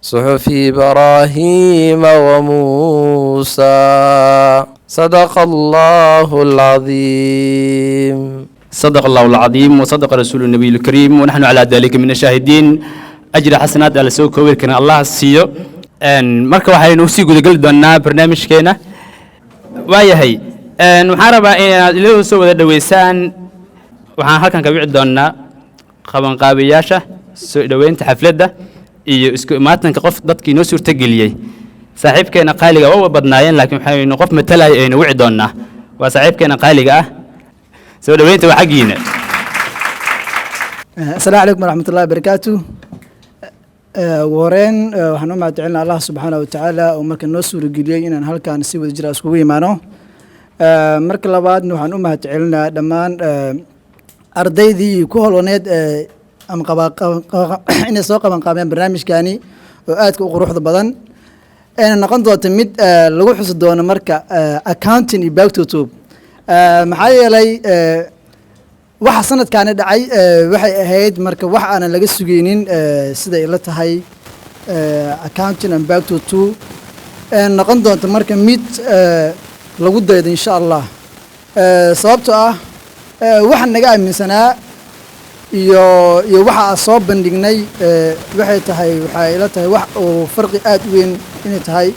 صحف إبراهيم وموسى صدق الله العظيم. صدق الله العظيم وصدق رسول النبي الكريم ونحن على ذلك من الشاهدين. أجر حسنات على سوق كويركنا الله السيو marka waxaynu sii gudagali doonaa barnaamijkeena waayahay waxaan rabaa inaad ilaahu soo wada dhaweysaan waxaan halkan ka wici doonaa qabanqaabiyaasha soo dhaweynta xafladda iyo isku imaatanka qof dadkii noo suurta geliyay saaxiibkeena qaaliga waa badnaayeen laakiin waxaynu qof matalay aynu wici doonaa waa saaxiibkeena qaaliga ah soo dhaweynta waa xaqiina. السلام عليكم ورحمة الله وبركاته. ورين waxaan u mahadcelinaa Allah subhanahu wa ta'ala oo marka noo suurageliyay inaan halkaan si wada jir iskugu imaano. marka labaadna waxaan u mahadcelinaa dhammaan ardaydii ku holoneed ama inay soo qaban qaabeen barnaamijkaani oo aadka u quruxda badan ayna noqon doonto mid lagu xusi doono marka accounting iyo back to tube maxaa yeelay waxa sanadkaani dhacay waxay ahayd marka wax aanan laga sugaynin sida ay la tahay accounting and back to two noqon doonto marka mid lagu daydo insha allah sababtoo ah waxaan naga aaminsanaa iyo waxa aan soo bandhignay waxay tahay waxay la tahay wax oo farqi aad u weyn inay tahay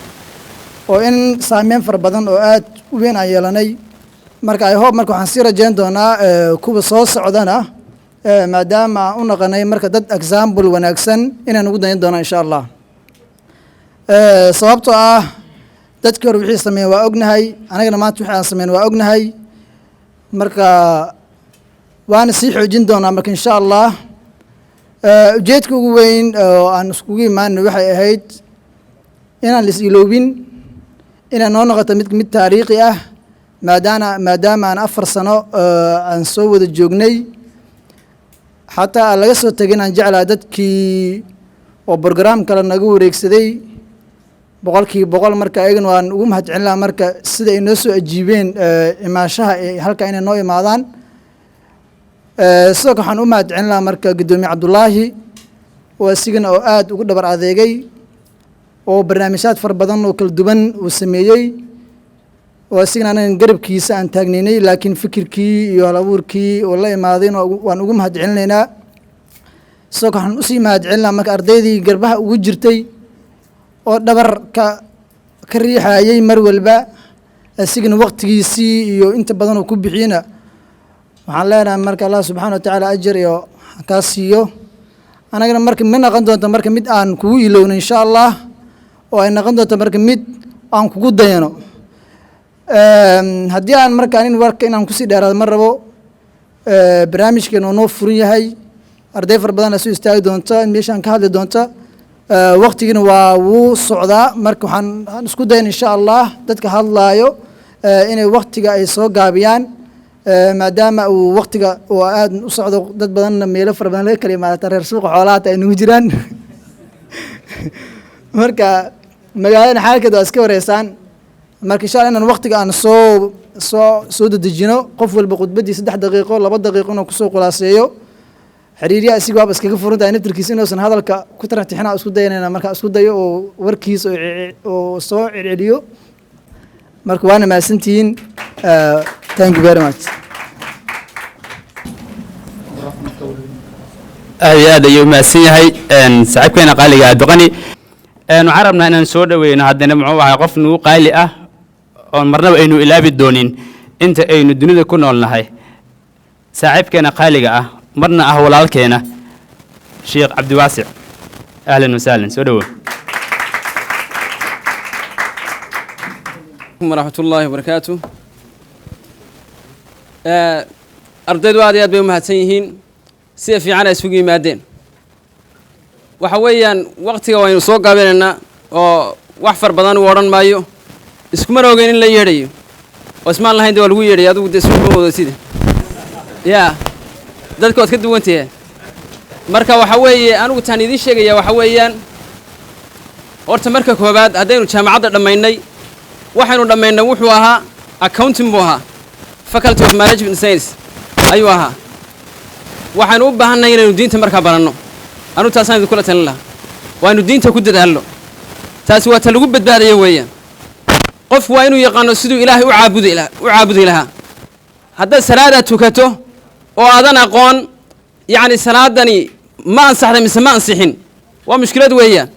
oo in saameyn fara badan oo aad u weyn aan yeelanay marka ay hoob marka waxaan sii rajayn doonaa kuwa soo socdana maadaama aan u naqanay marka dad example wanaagsan inaan ugu dayan doonaa insha allah sababtoo ah dadkii hore wixii sameeyeen waa ognahay anagana maanta wixii aan sameyn waa ognahay marka waana sii xoojin doonaa marka insha allah ujeedka ugu weyn oo aan iskugu imaanay waxay ahayd inaan lis iloobin inaan noo noqoto mid taariikhi ah maadaama aan 4 sano aan soo wada joognay xataa aan laga soo tegin aan jeclaa dadkii oo program kale naga wareegsaday 100% marka ayagana waan ugu mahadcelinaa marka sida ay noo soo ajiibeen imaashaha halka inay noo imaadaan sidoo kale waxaan u mahadcelinaa marka gudoomiye Cabdullaahi oo asigana oo aad ugu dhabar adeegay oo barnaamijyaad far badan oo kala duwan uu sameeyay oo asigana aan garabkiisa aan taagnaynay laakiin fikirkii iyo halabuurkii oo la imaadeen waan ugu mahadcelinaynaa sidoo kale waxaan u sii mahadcelinaa marka ardaydii garbaha ugu jirtay oo dhabarka ka riixayay mar walba asigana waqtigiisii iyo inta badan oo ku bixiyana waxaan leenahay marka Allah subhanahu wa ta'ala ajir iyo ka siiyo anagana marka ma noqon doonto marka mid aan kugu ilowno insha Allah oo ay noqon doonto marka mid aan kugu dayano haddii aan marka anin warka inaan kusii dheeraado ma rabo barnaamijkeena oo noo furan yahay arday far badan soo istaagi doonta meeshaan ka hadli doonta waqtigina waa wuu socdaa marka waxaan isku dayn insha Allah dadka hadlaayo inay waqtiga ay soo gaabiyaan maadaama uu waqtiga oo aad u socdo dad badan meelo far badan laga kala imaado reer suuqa xoolaha ay nugu jiraan marka magaalada xaalkeeda waa iska wareysaan marka insha Allah inaan waqtiga aan soo dadajino qof walba khudbadii 3 daqiiqo 2 daqiiqo inuu ku soo qulaaseeyo xiriiriya asiga waaba iskaga furantahay naftirkiisa inuusan hadalka ku tarantixina isku dayanayna marka isku dayo oo warkiisa oo soo celceliyo marka waana maasantiin thank you very much aad ayuu maasan yahay saaxiibkeena qaaliga Abdiqani waxaan rabnaa inaan soo dhaweyno haddana muxuu ahaa qof nugu qaali ah oo marnaba aynu ilaabi doonin inta aynu dunida ku noolnahay saaxiibkeena qaaliga ah marna ah walaalkeena Sheekh Cabdiwaasic ahlan wasahlan soo dhawo warahmatullaahi wabarakaatuh ardaydu aad iyo aad bay u mahadsan yihiin si fiican ay isugu yimaadeen waxa weeyaan waqtiga waynu soo gaabinaynaa oo wax far badan u oran maayo isku mar ogeyn in la yeedhayo oo ismaan lahayn waa lagu yeedhay adigu isku wada sida dadka wad ka duwantahay marka waxa weeye anigu taan idin sheegaya waxa weeyaan horta marka koobaad hadaynu jaamacadda dhamaynay waxaynu dhamaynay wuxuu ahaa accounting buu ahaa faculty of management science ayuu ahaa waxaanu u baahannahay inaynu diinta markaa baranno anu taasaan idin kula talin lahaa waanu diinta ku dadaalno taasi waa ta lagu badbaadaya weeyaan qofku waa inuu yaqaano siduu ilaahay u caabudi lahaa haddaad salaadaad tukato oo aadan aqoon yacni salaadani ma ansaxday mise ma ansixin waa mushkilad weeyaan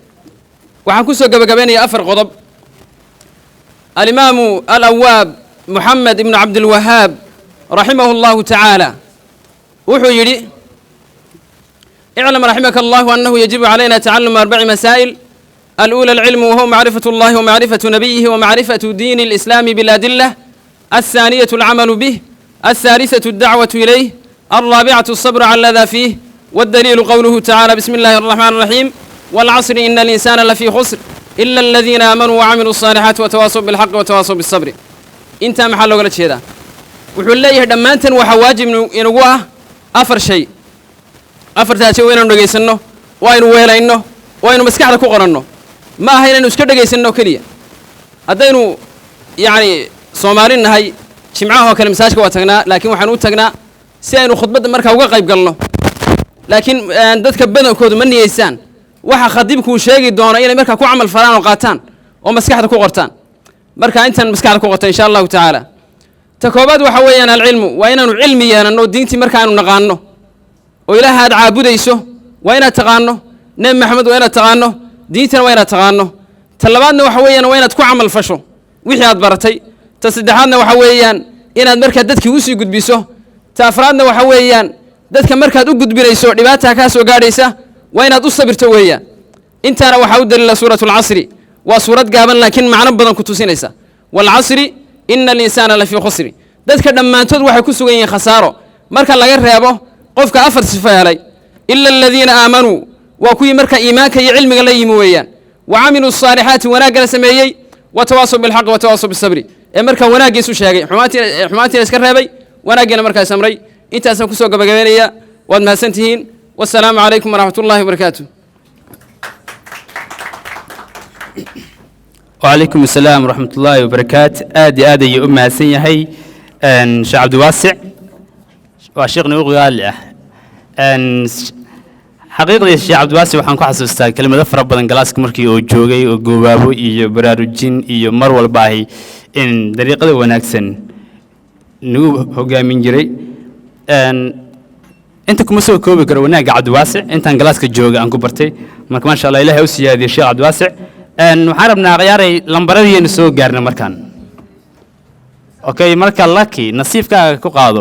waxaan ku soo gabagabeynayaa 4 qodob alimaamu alawaab moxamed ibnu cabdilwahaab raximahu allahu tacaala wuxuu yidhi اعلم رحمك الله أنه يجب علينا تعلم 4 مسائل الأولى العلم وهو معرفة الله ومعرفة نبيه ومعرفة دين الإسلام بالأدلة الثانية العمل به الثالثة الدعوة إليه الرابعة الصبر على الأذى فيه والدليل قوله تعالى بسم الله الرحمن الرحيم والعصر إن الإنسان لفي خسر إلا الذين آمنوا وعملوا الصالحات وتواصوا بالحق وتواصوا بالصبر انت محل وقلت شيء وحول الله دمانتا وحواجب ينقوها أفر شيء afartaasi waynu dhageysano waynu weelayno waynu maskaxda ku qoranno ma aha inaynu iska dhageysano kaliya haddaynu yani Soomaali nahay jimcaha oo kale masaajka waa tagnaa laakiin waxaan u tagnaa si aynu khudbadda markaa uga qayb galno laakiin dadka badankoodu ma niyeysaan waxa khadibku sheegi doono inay markaa ku camal falaan oo qaataan oo maskaxda ku qortaan marka intan maskaxda ku qorto insha Allah taala ta koobaad waxa weeyaan cilmu waa inaanu cilmi yeelano diintii markaanu naqaano oo ilaaha aad caabudayso waa inaad taqaano nabi maxamed waa inaad taqaano diintana waa inaad taqaano ta labaadna waxa weeyaan waa inaad ku camal fasho wixii aad baratay ta saddexaadna waxa weeyaan inaad markaa dadkii u sii gudbiso ta afraadna waxa weeyaan dadka markaad u gudbinayso dhibaato ka soo gaadhaysa waa inaad u sabirto weeyaan intaana waxa u daliila suuratul casri waa suurad gaaban laakiin macno badan ku tusinaysa wal casri innal insaana lafi khusri dadka dhammaantood waxay ku sugan yihiin khasaaro marka laga reebo qofka 4 sifo helay illa alladheena aamanuu waa kuwii marka iimaanka iyo cilmiga la yimi weeyaan wa amilu saalihaati wanaagana sameeyay wa tawaasaw bil haqq wa tawaasaw bis sabri ee marka wanaagiisu sheegay xumaantiina iska reebay wanaagina marka samray intaasaan ku soo gabagabeynaya waad mahadsantihiin wassalaamu calaykum waraxmatullaahi wabarakaatuh وعليكم السلام ورحمة الله وبركاته آدي يؤمها سنيهي شيخ عبد الواسع وشيخنا وغال حقيقة الشيخ عبد الواسع وحن كحسوستا كلمة ذفر بدن جلاسك مركي أو جوجي أو جوابو إيو براروجين إيو مرو الباهي إن طريقة وناكسن نو هجا من جري أنت كمسوي كوبي كرونا عبد الواسع أنت عن جلاسك جوجي أنكو برتي ما شاء الله إله وسي هذه الشيخ عبد الواسع وحاربنا غياري لمبردي نسوق جارنا مركان اوكي marka lucky nasiibkaaga ku qaado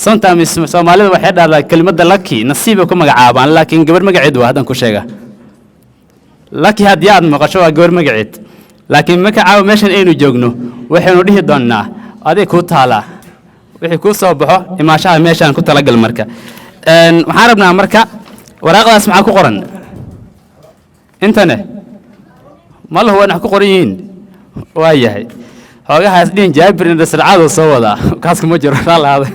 sometimes Soomaalida waxay dhahdaa kelmadda lucky nasiib ku magacaabaan laakiin gabar magaceed waa hadan ku sheega lucky hadii aad maqasho waa gabar magaceed laakiin marka caaw meeshan aynu joogno waxaynu dhihi doonaa aday ku taala wixii ku soo baxo imaashaha meeshan ku tala gal marka waxaan rabnaa marka waraaqdaas maxaa ku qoran intana ma lahu wax ku qoran yihiin waa yahay hoogahaas dhin jaabirin rasraacado soo wada kaas kuma jiro raalaada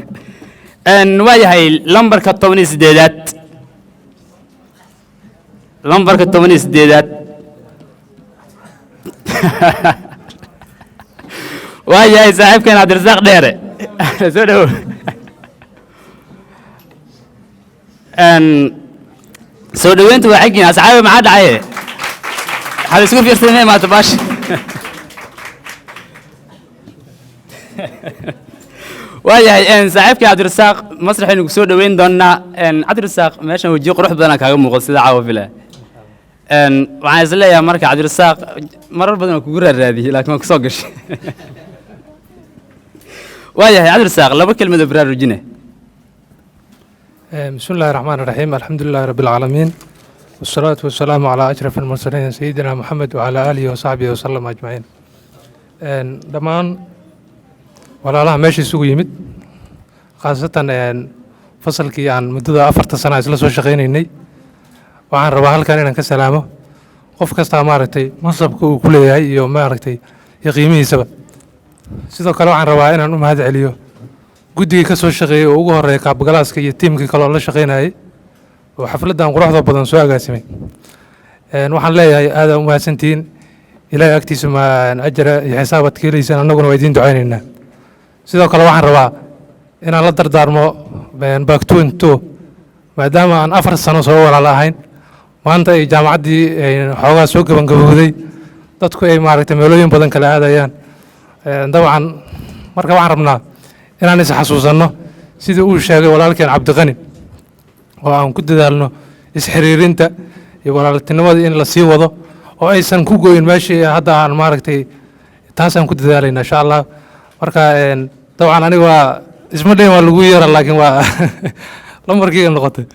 waa yahay lambarka 18aad lambarka 18aad waa yahay saaxiibkeen Cabdirasaaq dheere soo dhaw soo dhaweyntu waa xigin asxaabi ma dhacay hada isku fiirsanay ma tabash waayahay saaxiibkii Cabdirasaaq masraxaynu soo dhaweyn doonaa Cabdirasaaq meeshan wajiga qurux badan kaaga muuqdo sida caawa fila waxaan isleeyahay marka Cabdirasaaq marar badan ku raadiyay laakiin ku soo gashay waayahay Cabdirasaaq laba kelmado baraarujine بسم الله الرحمن الرحيم الحمد لله رب العالمين والصلاة والسلام على أشرف المرسلين سيدنا محمد وعلى آله وصحبه وسلم أجمعين دمان ولا الله ماشي سوق يمد خاصة فصل كي عن مدة 4 سنة إسلا سو شقينيني وعن رباح الكارين عن كسلامه قف كستا مارتي منصب كل هاي يوم مارتي يقيمه سبب سيدو كلو عن رباح إن هذا عليو guddiga ka soo shaqeeyay oo ugu horeeyay kaabgalaaska iyo tiimkii kale oo la shaqeynayay oo xafladan quruxda badan soo agaasimay waxaan leeyahay aad u mahadsantiin ilaahay agtiisa ma ajra iyo xisaabad keenaysan annaguna waa idin ducaynaynaa sidoo kale waxaan rabaa inaan la dardaarmo baaktoonto maadaama aan 4 sano soo walaal ahayn maanta ay jaamacaddii xoogaa soo gabangabowday dadku ay maaragtay meelooyin badan kala aadayaan dabcan marka waxaan rabnaa inaan is xasuusanno sidii uu sheegay walaalkeen cabdiqani oo aan ku dadaalno isxiriirinta iyo walaaltinimadii in la sii wado oo aysan ku goyin meeshii hadda aan maaragtay taasaan ku dadaalayna insha allah marka dabcan aniga waa isma dhayn waa lagu yeera laakiin waa lambarkiiga noqotay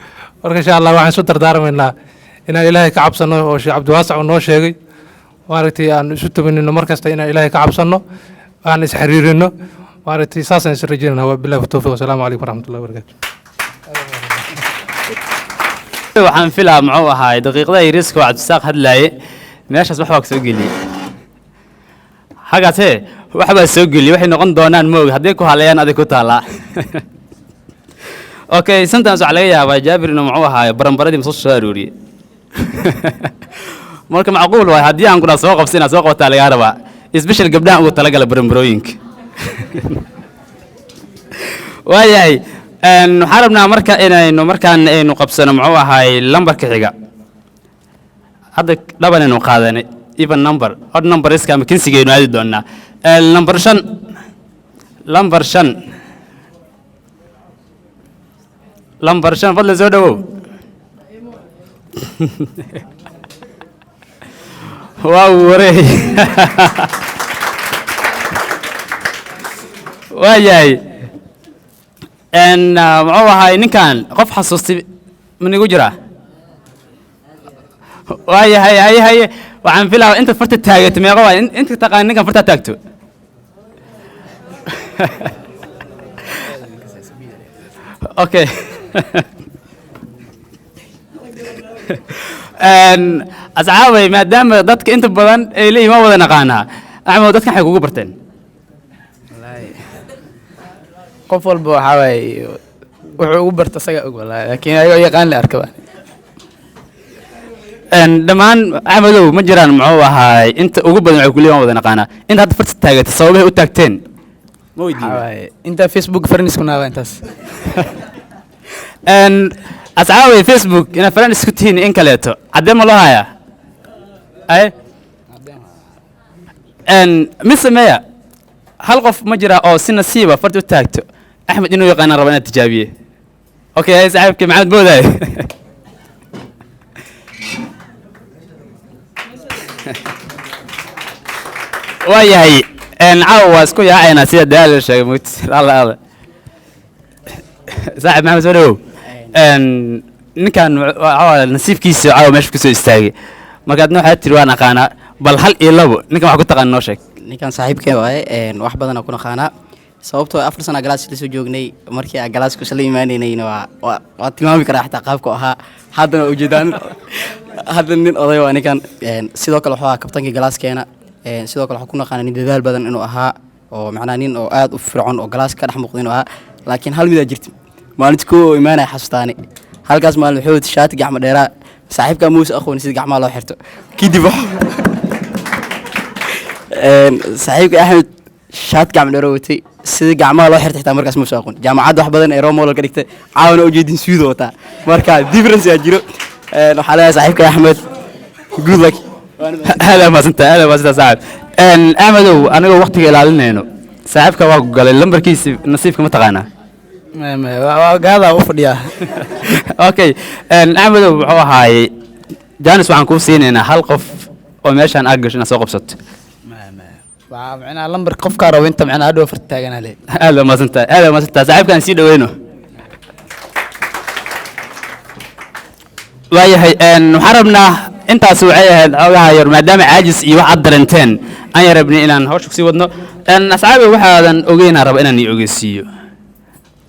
marka insha allah waxaan isu dardaarmaynaa inaan ilaahay ka cabsanno oo sheekh cabdiwaasac uu noo sheegay maaragtay aan isu tabanino mar kasta inaan ilaahay ka cabsanno aan isxiriirino maaragtay saasaan is rajeynana waa billahi tawfiiq wasalaamu calaykum waraxmatullahi wabarakaatu waxaan filaa muxuu ahaay daqiiqada yariiska oo cabdisaaq hadlaaye meeshaas waxbaa soo geliyey hagaasee waxbaa soo geliyey waxay noqon doonaan ma og hadday ku haleeyaan adig ku taallaa okay sometimes waxaa laga yaabaa jaabir inuu muxuu ahaay baranbaradii masoo soo arooriyey marka macquul waay haddii aan kuna soo qabsi inaad soo qabataa lagaa rabaa special gabdhahan ugu talagala baranbarooyinka waayahay waxaan rabnaa marka inaynu markaan aynu qabsano muxuu ahaay lambarka xiga hadda dhaban aynu qaadanay even number odd number iska ama kinsigaynu aadi doonaa lambar 5 fadlan soo dhawow waa wareey waayahay muxuu ahaay ninkan qof xasuustay manigu jiraa waayahay haye waxaan filaa inta farta taagato meeqa waay inta taqaan ninkan farta taagto okay asxaabay maadaama dadka inta badan ay leeyihiin waa wada naqaanaa axmed dadkan waxay kugu barteen qof walba waxaa waaye wuxuu ugu barta isaga og wallaahi laakiin ayagoo yaqaan la arkaba dhammaan axmedow ma jiraan muxuu ahaay inta ugu badan waxay kuleeyihin waan wada naqaanaa inta hadda farta taagata sababahay u taagteen ma weydiin waaye inta Facebook farnisku naaba intaas asxaabay Facebook ina faran isku tihiin in kaleeto caddeen ma loo hayaa ay mid sameeya hal qof ma jira oo si nasiiba farta u taagto axmed inuu yaqaanaan raba inaad tijaabiye okay saaxiibkii maxamed boodaay waayahay caawa waa isku yaacaynaa sida daal la sheegay mut alla saaxiib maxamed soo dhawow ninkan nasiibkiisa caawa meesha kusoo istaagay markaadna waxaad tiri waan aqaanaa bal hal iyo labo ninkan wax ku taqaan noo sheeg ninkan saaxiibkee waaye wax badan ku naqaanaa sababtoo 4 sano galaas la soo joognay markii aan galaaska soo iimaanaynayna waa tilmaami karaa xataa qaabka ahaa haddana ujeedaan hadda nin oday waa ninkan sidoo kale wuxuu ahaa kabtankii galaaskeena sidoo kale waxaa ku naqaanaa nin dadaal badan inuu ahaa oo macnaa nin oo aad u fircoon oo galaaska ka dhex muuqda inuu ahaa laakiin hal mid aa jirta maalinta koo imaanaya xasustaani halkaas maalin wuxuu wata shaati gacmo dheeraa saaxiibka muuse aqooni sida gacmaha loo xirto kadib saaxiibka axmed shaati gacmo dheero watay sida gacmaha loo xirtay xitaa markaas muuse aqoon jaamacadda wax badan ee romolo ka dhigtay caawana ujeedin suuda wataa marka difference yaa jiro waxaa leeyahay saaxiibka axmed good luck هذا ما سنت صعب أحمدو أنا وقت إلى صاحبك وقال اللمبر كيس نصيبك ما تغانا هذا وفديا أوكي أحمدو هاي جانس وعن كوسين هنا حلقف وماشان أجلس أنا سوق بسط معنا لمبر قف كارو وأنت معنا هذا فرتاجنا ليه هذا ما سنت صاحبك نسيت وينه waayahay waxaan rabnaa intaas waxay ahayd xogaha yar maadaama caajis iyo wax daranteen aan rabnay inaan hawsha kusii wadno asxaabi waxaadan ogeynaa raba inaan ii ogeysiiyo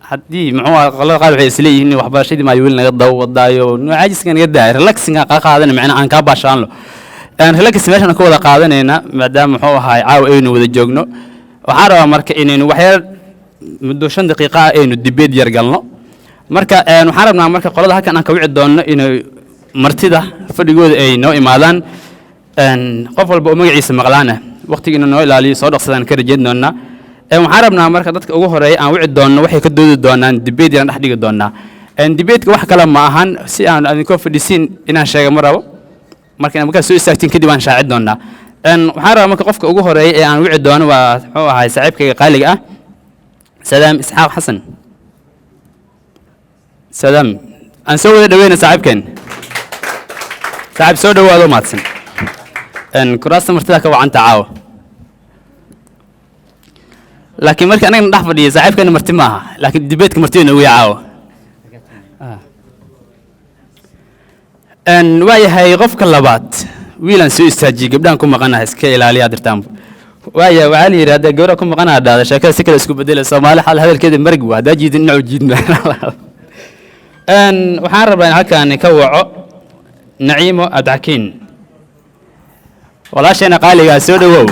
haddii muxuu qolada qaar waxay isleeyihiin waxbarashadii maa wiil naga daw wadaayo caajiskan naga daay relaxinga qaadan macna aan ka baashaanlo relax meeshan ka wada qaadanayna maadaama muxuu ahaay caaw aynu wada joogno waxaan rabaa marka inaynu waxyar muddo 5 daqiiqo aynu dibed yar galno marka waxaan rabnaa marka qolada halkan aan ka wici doonno inay martida fadhigooda ay noo imaadaan qof walba oo magaciisa maqlaana waqtigiina noo ilaaliyo soo dhaqsadaan ka rajeyn doonaa waxaan rabnaa marka dadka ugu horeeya aan wici doonno waxay ka doodi doonaan debate aan dhex dhigi doonaa debateka wax kale ma ahan si aan idinkoo fadhisiin inaan sheega ma rabo marka markaa soo istaagtiin kadib aan shaacin doonaa waxaan rabaa marka qofka ugu horeeya ee aan wici doono waa muxuu ahay saaxiibkayga qaaliga ah sadaam isxaaq xasan sadaam aan soo wada dhaweyna saaxiibkeen saaxiib soo dhawaado mahadsan kuraasta martida ka wacanta caawa laakiin markii anagana dhex fadhiya saaxiibkeena marti maaha laakiin dibeedka martidana ugu caawa waayahay qofka labaad wiilaan soo istaajiyey gabdhahan ku maqanaha iska ilaaliya dirtaanba waaya waxaa la yidhi haddee gabdha ku maqanaha dhaada sheekada si kale isku bedela soomaali xal hadalkeeda margi waa haddaa jiidin dhinacu jiidna waxaan rabaa in halkaan ka waco naciimo abdixakiin walaasheena qaaligaa soo dhawow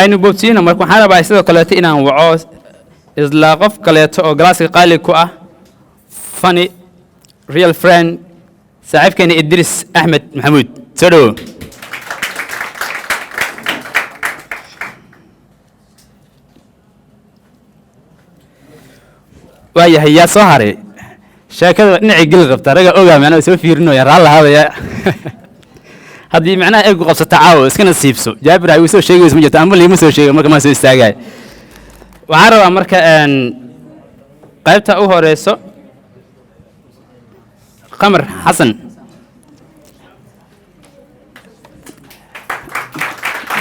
aynu boobsiina marka waxaan rabaa sidoo kaleeto inaan waco isla qof kaleeto oo galaaska qaali ku ah funny real friend saaxiibkeena idris axmed maxamuud soo dhawow waayahay yaa soo haray sheekada dhinacii geli rabta raga ogaa macnaha soo fiirinooya raalla haadaya haddii macnaha eegu qabsata caawo iska nasiibso jaabir ay soo sheegayso ma jirto ama liima soo sheegay marka ma soo istaagay waxaan rabaa marka qaybta u horeyso qamar xasan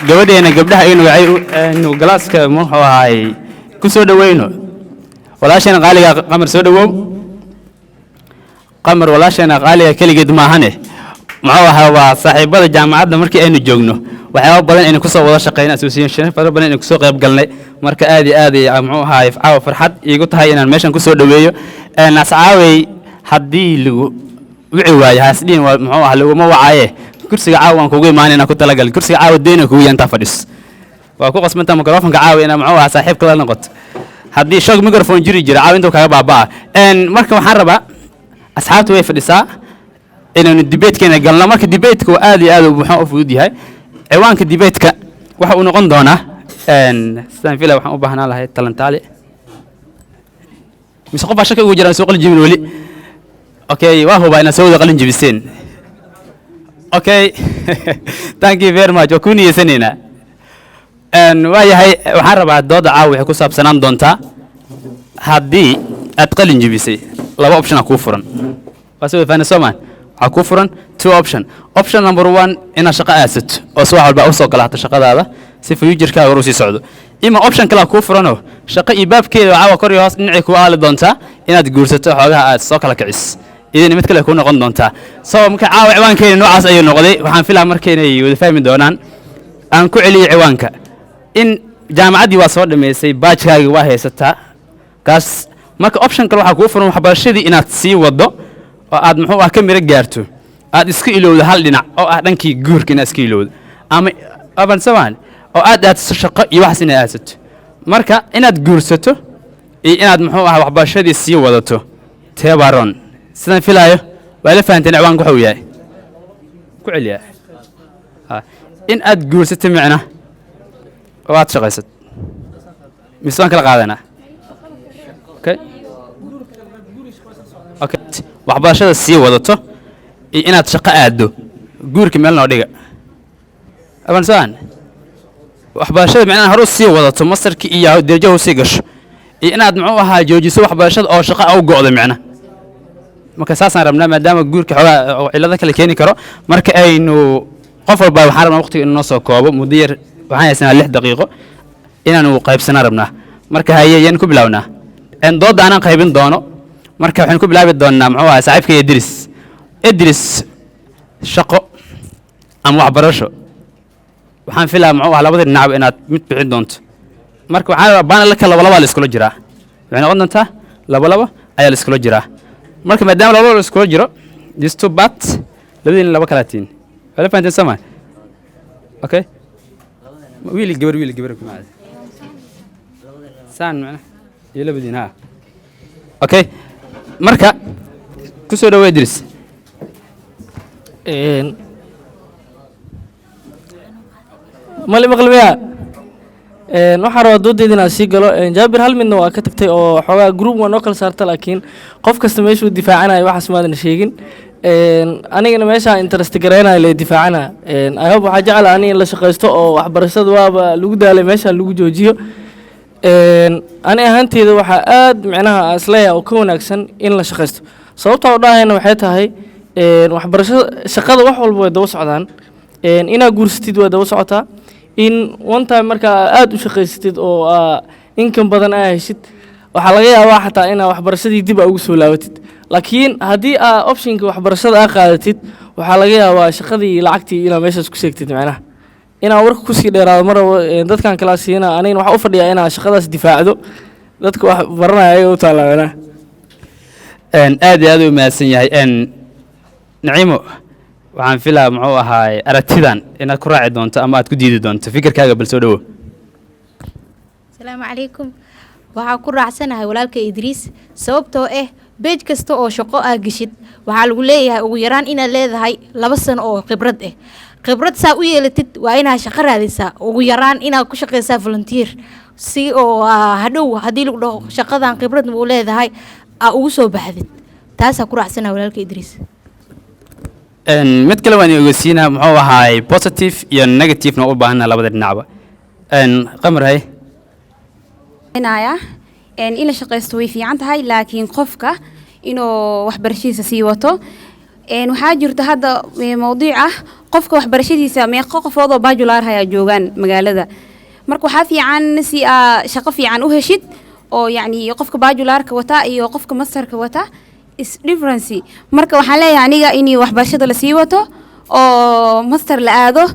gabadheena gabdhaha aynu galaaska muxuu ahaay ku soo dhaweyno walaasheena qaaliga qamar soo dhawow qamar walaasheena qaaliga keligeed maahane muxuu ahaa waa saaxiibada jaamacadda markii aynu joogno waxyaaba badan aynu kusoo wada shaqeyna association fara badan aynu kusoo qayb galnay marka aad iyo aad muxuu ahaa caawa farxad iigu tahay inaan meeshan kusoo dhaweeyo ascaawey haddii lagu wici waayo haasdhiin waa muxuu ahaa laguma wacaaye kursiga caawa waan kugu imaanay inaan ku talagal kursiga caawa deyna kugu yaantaa fadhis waa ku qasbantaa mikrofonka caawa inaa muxuu ahaa saaxiibka la noqoto haddii shoog microphone jiri jira caawa intuu kaga baaba'a marka waxaan rabaa asxaabta way fadhisaa inaynu dibeedkeena galno marka dibeedka waa aad iyo aad muxuu u fudud yahay ciwaanka dibeedka waxa uu noqon doonaa sidaan fila waxaan u baahnaan lahay talantaale mise qof baa shaka ugu jiraan soo qalin jibin weli okay waa hubaa inaad soo wada qalin jibiseen okay thank you very much waa ku niyeysanaynaa waayahay waxaan rabaa dooda caawa waxay ku saabsanaan doontaa haddii aad qalin jibisay laba option aa kuu furan waa soo faana soomaan waxaa kuu furan two option number one inaad shaqo aadsato oo si wax walba usoo galaato shaqadaada si future-kaaga hor u sii socdo ima option kale kuu furanoo shaqo iyo baabkeeda caawa kor iyo hoos dhinacii kuu aali doontaa inaad guursato xoogaha aad soo kala kicis idina mid kale kuu noqon doontaa so marka caawa ciwaankeena noocaas ayuu noqday waxaan filaa marka inay wada fahmi doonaan aan ku celiyo ciwaanka in jaamacaddii waa soo dhammaysay baajkaagii waa haysataa kaas marka option kale waxaa kuu furan waxbarashadii inaad sii waddo oo aad muxuu ah ka miro gaarto aad iska ilowdo hal dhinac oo ah dhankii guurka inaad iska ilowdo ama abansamaan oo aad aadsato shaqo iyo waxaas inaad aadsato marka inaad guursato iyo inaad muxuu ah waxbarashadii sii wadato teebaron sidaan filaayo waa la fahanteen ciwaanka waxa uu yahay ku celiyaa in aad guursato micna oo aad shaqaysad mise waan kala qaadanaa okay okay waxbarashada sii wadato iyo inaad shaqo aaddo guurka meel noo dhiga abansaan waxbarashada micnaha horu sii wadato masarkii iyo darajahu sii gasho iyo inaad muxuu ahaa joojiso waxbarashada oo shaqo u go'do micna marka saasaan rabnaa maadaama guurka xoogaa cillado kale keeni karo marka aynu qof walba waxaan rabnaa waqtiga inuu noo soo koobo muddo yar waxaan haysanaa 6 daqiiqo inaanu qaybsanaa rabnaa marka haye yaan ku bilawnaa doodda aanan qaybin doono marka waxaan ku bilaabi doonaa muxuu ahaa saaxiibka Idris shaqo ama waxbarasho waxaan filaa muxuu ahaa labada dhinac inaad mid bixin doonto marka waxaan rabaa baan la kala laba la iskula jiraa waxay noqon doontaa laba ayaa la iskula jiraa marka maadaama laba la iskula jiro these two bats labadii laba kala tiin wala fahanteen sama okay wiil gabar ku maad saan macna iyo labadiin ha okay marka ku soo dhaweey Idris mali maqlbiya waxaan rabaa doodeeda inaan sii galo jaabir hal midna waa ka tagtay oo xoogaa group waa noo kala saarta laakiin qof kasta meeshuu difaacanayo waxaas maadan sheegin anigana meeshaa interest gareynayo la difaacana I hope waxaa jecel ani in la shaqaysto oo waxbarashada waaba lagu daalay meesha lagu joojiyo ani ahaanteeda waxaa aad micnaha isleeyahay oo ka wanaagsan in la shaqaysto sababta oo dhahayna waxay tahay waxbarashada shaqada wax walba way daba socdaan inaa guursatid waa daba socotaa in one time markaa aad u shaqaysatid oo income badan aa heshid waxaa laga yaabaa xataa inaa waxbarashadii dib aa ugu soo laabatid laakiin haddii aa optionka waxbarashada aa qaadatid waxaa laga yaabaa shaqadii lacagtii inaa meeshaas ku seegtid macnaha inaa warka kusii dheeraado mar rabo dadkan kala siina anigana waxaa u fadhiyaa inaa shaqadaas difaacdo dadka wax baranaya ayaga u taallaa macnaha aad iyo aad u mahadsan yahay naciimo waxaan filaa muxuu ahaay aragtidan inaad ku raaci doonto ama aad ku diidi doonto fikirkaaga bal soo dhawo asalaamu calaykum waxaa ku raacsanahay walaalka idriis sababtoo beej kasta oo shaqo aa geshid waxaa lagu leeyahay ugu yaraan inaad leedahay 2 sano oo khibrad khibrad saa u yeelatid waa inaad shaqo raadisaa ugu yaraan inaad ku shaqaysaa volunteer si oo hadhow haddii lagu dhaho shaqadan khibrad buu leedahay aa ugu soo baxdid taasaa ku raacsanahay walaalka idriis mid kale waan ogeysiinaa muxuu ahaay positive iyo negative na u baahanaa labada dhinacba qamar hay in la shaqaysto way fiican tahay laakiin qofka inuu waxbarashadiisa sii wato waxaa jirta hadda mowduuc qofka waxbarashadiisa meeqa qofood oo bachelor haya joogaan magaalada marka waxaa fiican si shaqo fiican u heshid oo yacni qofka bachelorka wata iyo qofka masterka wata is difference marka waxaan leeyahay aniga in waxbarashada la sii wato oo master la aado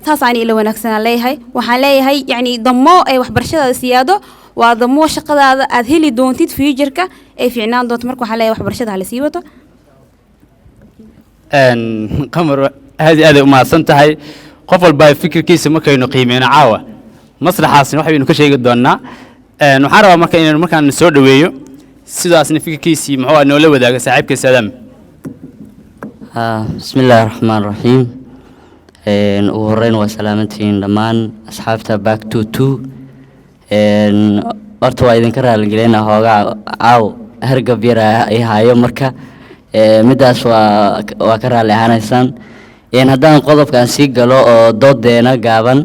taas aan ila wanaagsan leeyahay waxaan leeyahay yacni damo ay waxbarashada siyaado waa damo shaqadaada aad heli doontid future-ka ay fiicnaan doonto marka waxaan leeyahay waxbarashada la sii wato qamar aad aad u mahadsan tahay qof walba fikirkiisa markaynu qiimeeyno caawa maslaxaasna waxaynu ka sheegi doonaa waxaan rabaa marka inaynu markaan soo dhaweeyo sidaasna fikirkiisii muxuu noola wadaaga saaxiibka Saadam bismillaahir rahmaanir rahiim ugu horreyn waa salaamantiin dhammaan asxaabta back to horta waa idinka raaligelina hoogaa caaw hargab yar ay hayo marka midaas waa ka raali ahaanaysaan haddaan qodobkan sii galo oo doodeena gaaban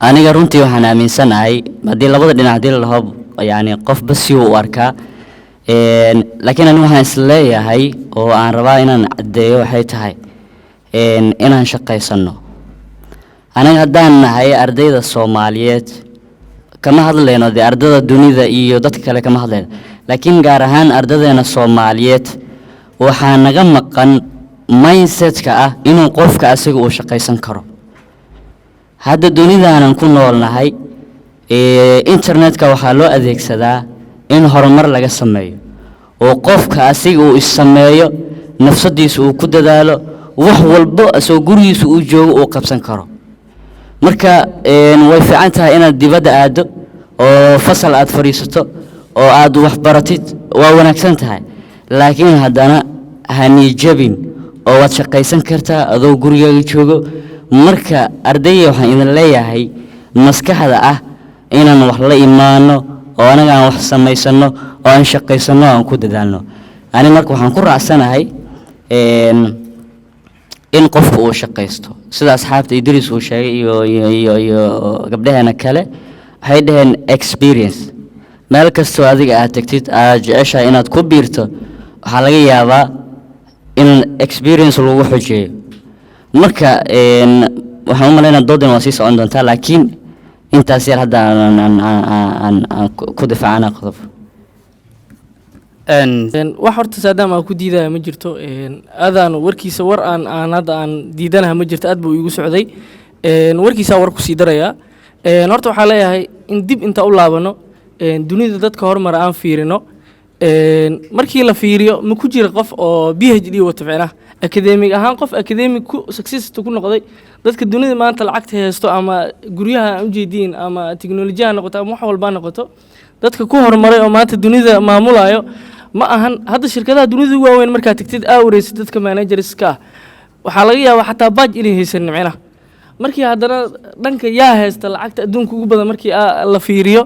aniga runtii waxaan aaminsanahay haddii labada dhinac haddii la dhaho yani qofba si uu u arkaa laakiin anigu waxaan isleeyahay oo aan rabaa inaan caddeeyo waxay tahay inaan shaqaysano aniga haddaan nahay ardayda Soomaaliyeed kama hadlayno dee ardayda dunida iyo dadka kale kama hadlayno laakiin gaar ahaan ardaydeena Soomaaliyeed waxaa naga maqan mindset-ka inuu qofka asiga uu shaqaysan karo hadda dunidaanan ku noolnahay internetka waxaa loo adeegsadaa in horumar laga sameeyo oo qofka asiga uu issameeyo nafsadiisa uu ku dadaalo wax walba asoo gurigiisa uu joogo uu qabsan karo marka way fiican tahay inaad dibadda aado oo fasal aad fariisato oo aad wax baratid waa wanaagsan tahay laakiin haddana hani jabin oo waad shaqaysan kartaa adoo gurigaaga joogo marka ardayga waxaan idin leeyahay maskaxda inaan wax la imaano oo anaga aan wax samaysano oo aan shaqaysano aan ku dadaalno ani marka waxaan ku raacsanahay in qofku uu shaqaysto sida asxaabta Idris uu sheegay iyo gabdhaheena kale waxay dhaheen experience meel kastoo adiga aad tagtid aad jeceshahay inaad ku biirto waxaa laga yaabaa in experience lagu xujeeyo marka waxaan u maleynayaa doodan waa sii socon doontaa laakiin intaas yar hadda aan ku difaacana qodob wax horta Saadam aan ku diidaya ma jirto adaan warkiisa war aan hadda aan diidanaha ma jirto aad buu igu socday warkiisa war ku sii daraya horta waxaa leeyahay in dib inta u laabano dunida dadka horumar aan fiirino markii la fiiriyo ma ku jira qof oo PhD wato ficna academic ahaan qof academic ku success ku noqday dadka dunida maanta lacagta haysto ama guryaha aan u jeedin ama teknolojiyada noqoto ama wax walba noqoto dadka ku horumaray oo maanta dunida maamulayo ma ahan hadda shirkadaha dunida ugu waaweyn markaa tagtid aawreysid dadka managerska waxaa laga yaabaa xataa badge inay haysan macnaha markii haddana dhanka yaa haysta lacagta adduunka ugu badan markii la fiiriyo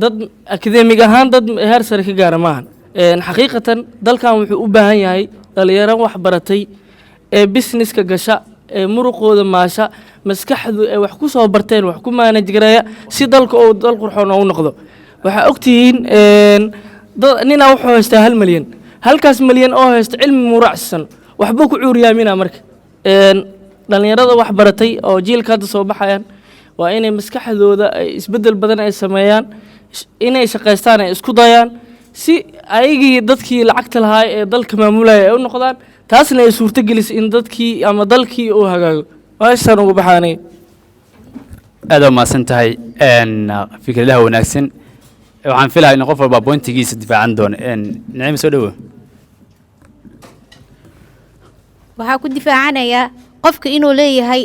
dad akademig ahaan dad heer sare ka gaara maahan xaqiiqatan dalkan wuxuu u baahan yahay dhalinyaro wax baratay ee businesska gasha ee muruqooda maasha maskaxdu ee wax ku soo barteen wax ku manage gareeya si dalka oo dal qurxoon u noqdo waxaa ogtihiin ninaa wuxuu haystaa 1 milyan halkaas milyan oo haysta cilmi muraacsan waxbuu ku cuuriyaaminaa marka dhalinyarada wax baratay oo jiilka hadda soo baxayaan waa inay maskaxdooda ay isbedel badan ay sameeyaan inay shaqaystaan ay isku dayaan si ayagii dadkii lacagta lahaa ee dalka maamulaya ay u noqdaan taasna ay suurto gelisay in dadkii ama dalkii uu hagaago meeshaan ugu baxaanay aad u maasan tahay fikradaha wanaagsan waxaan filayaa in qof walba pointigiisa difaacan doono Naciim soo dhawo waxaa ku difaacanayaa qofka inuu leeyahay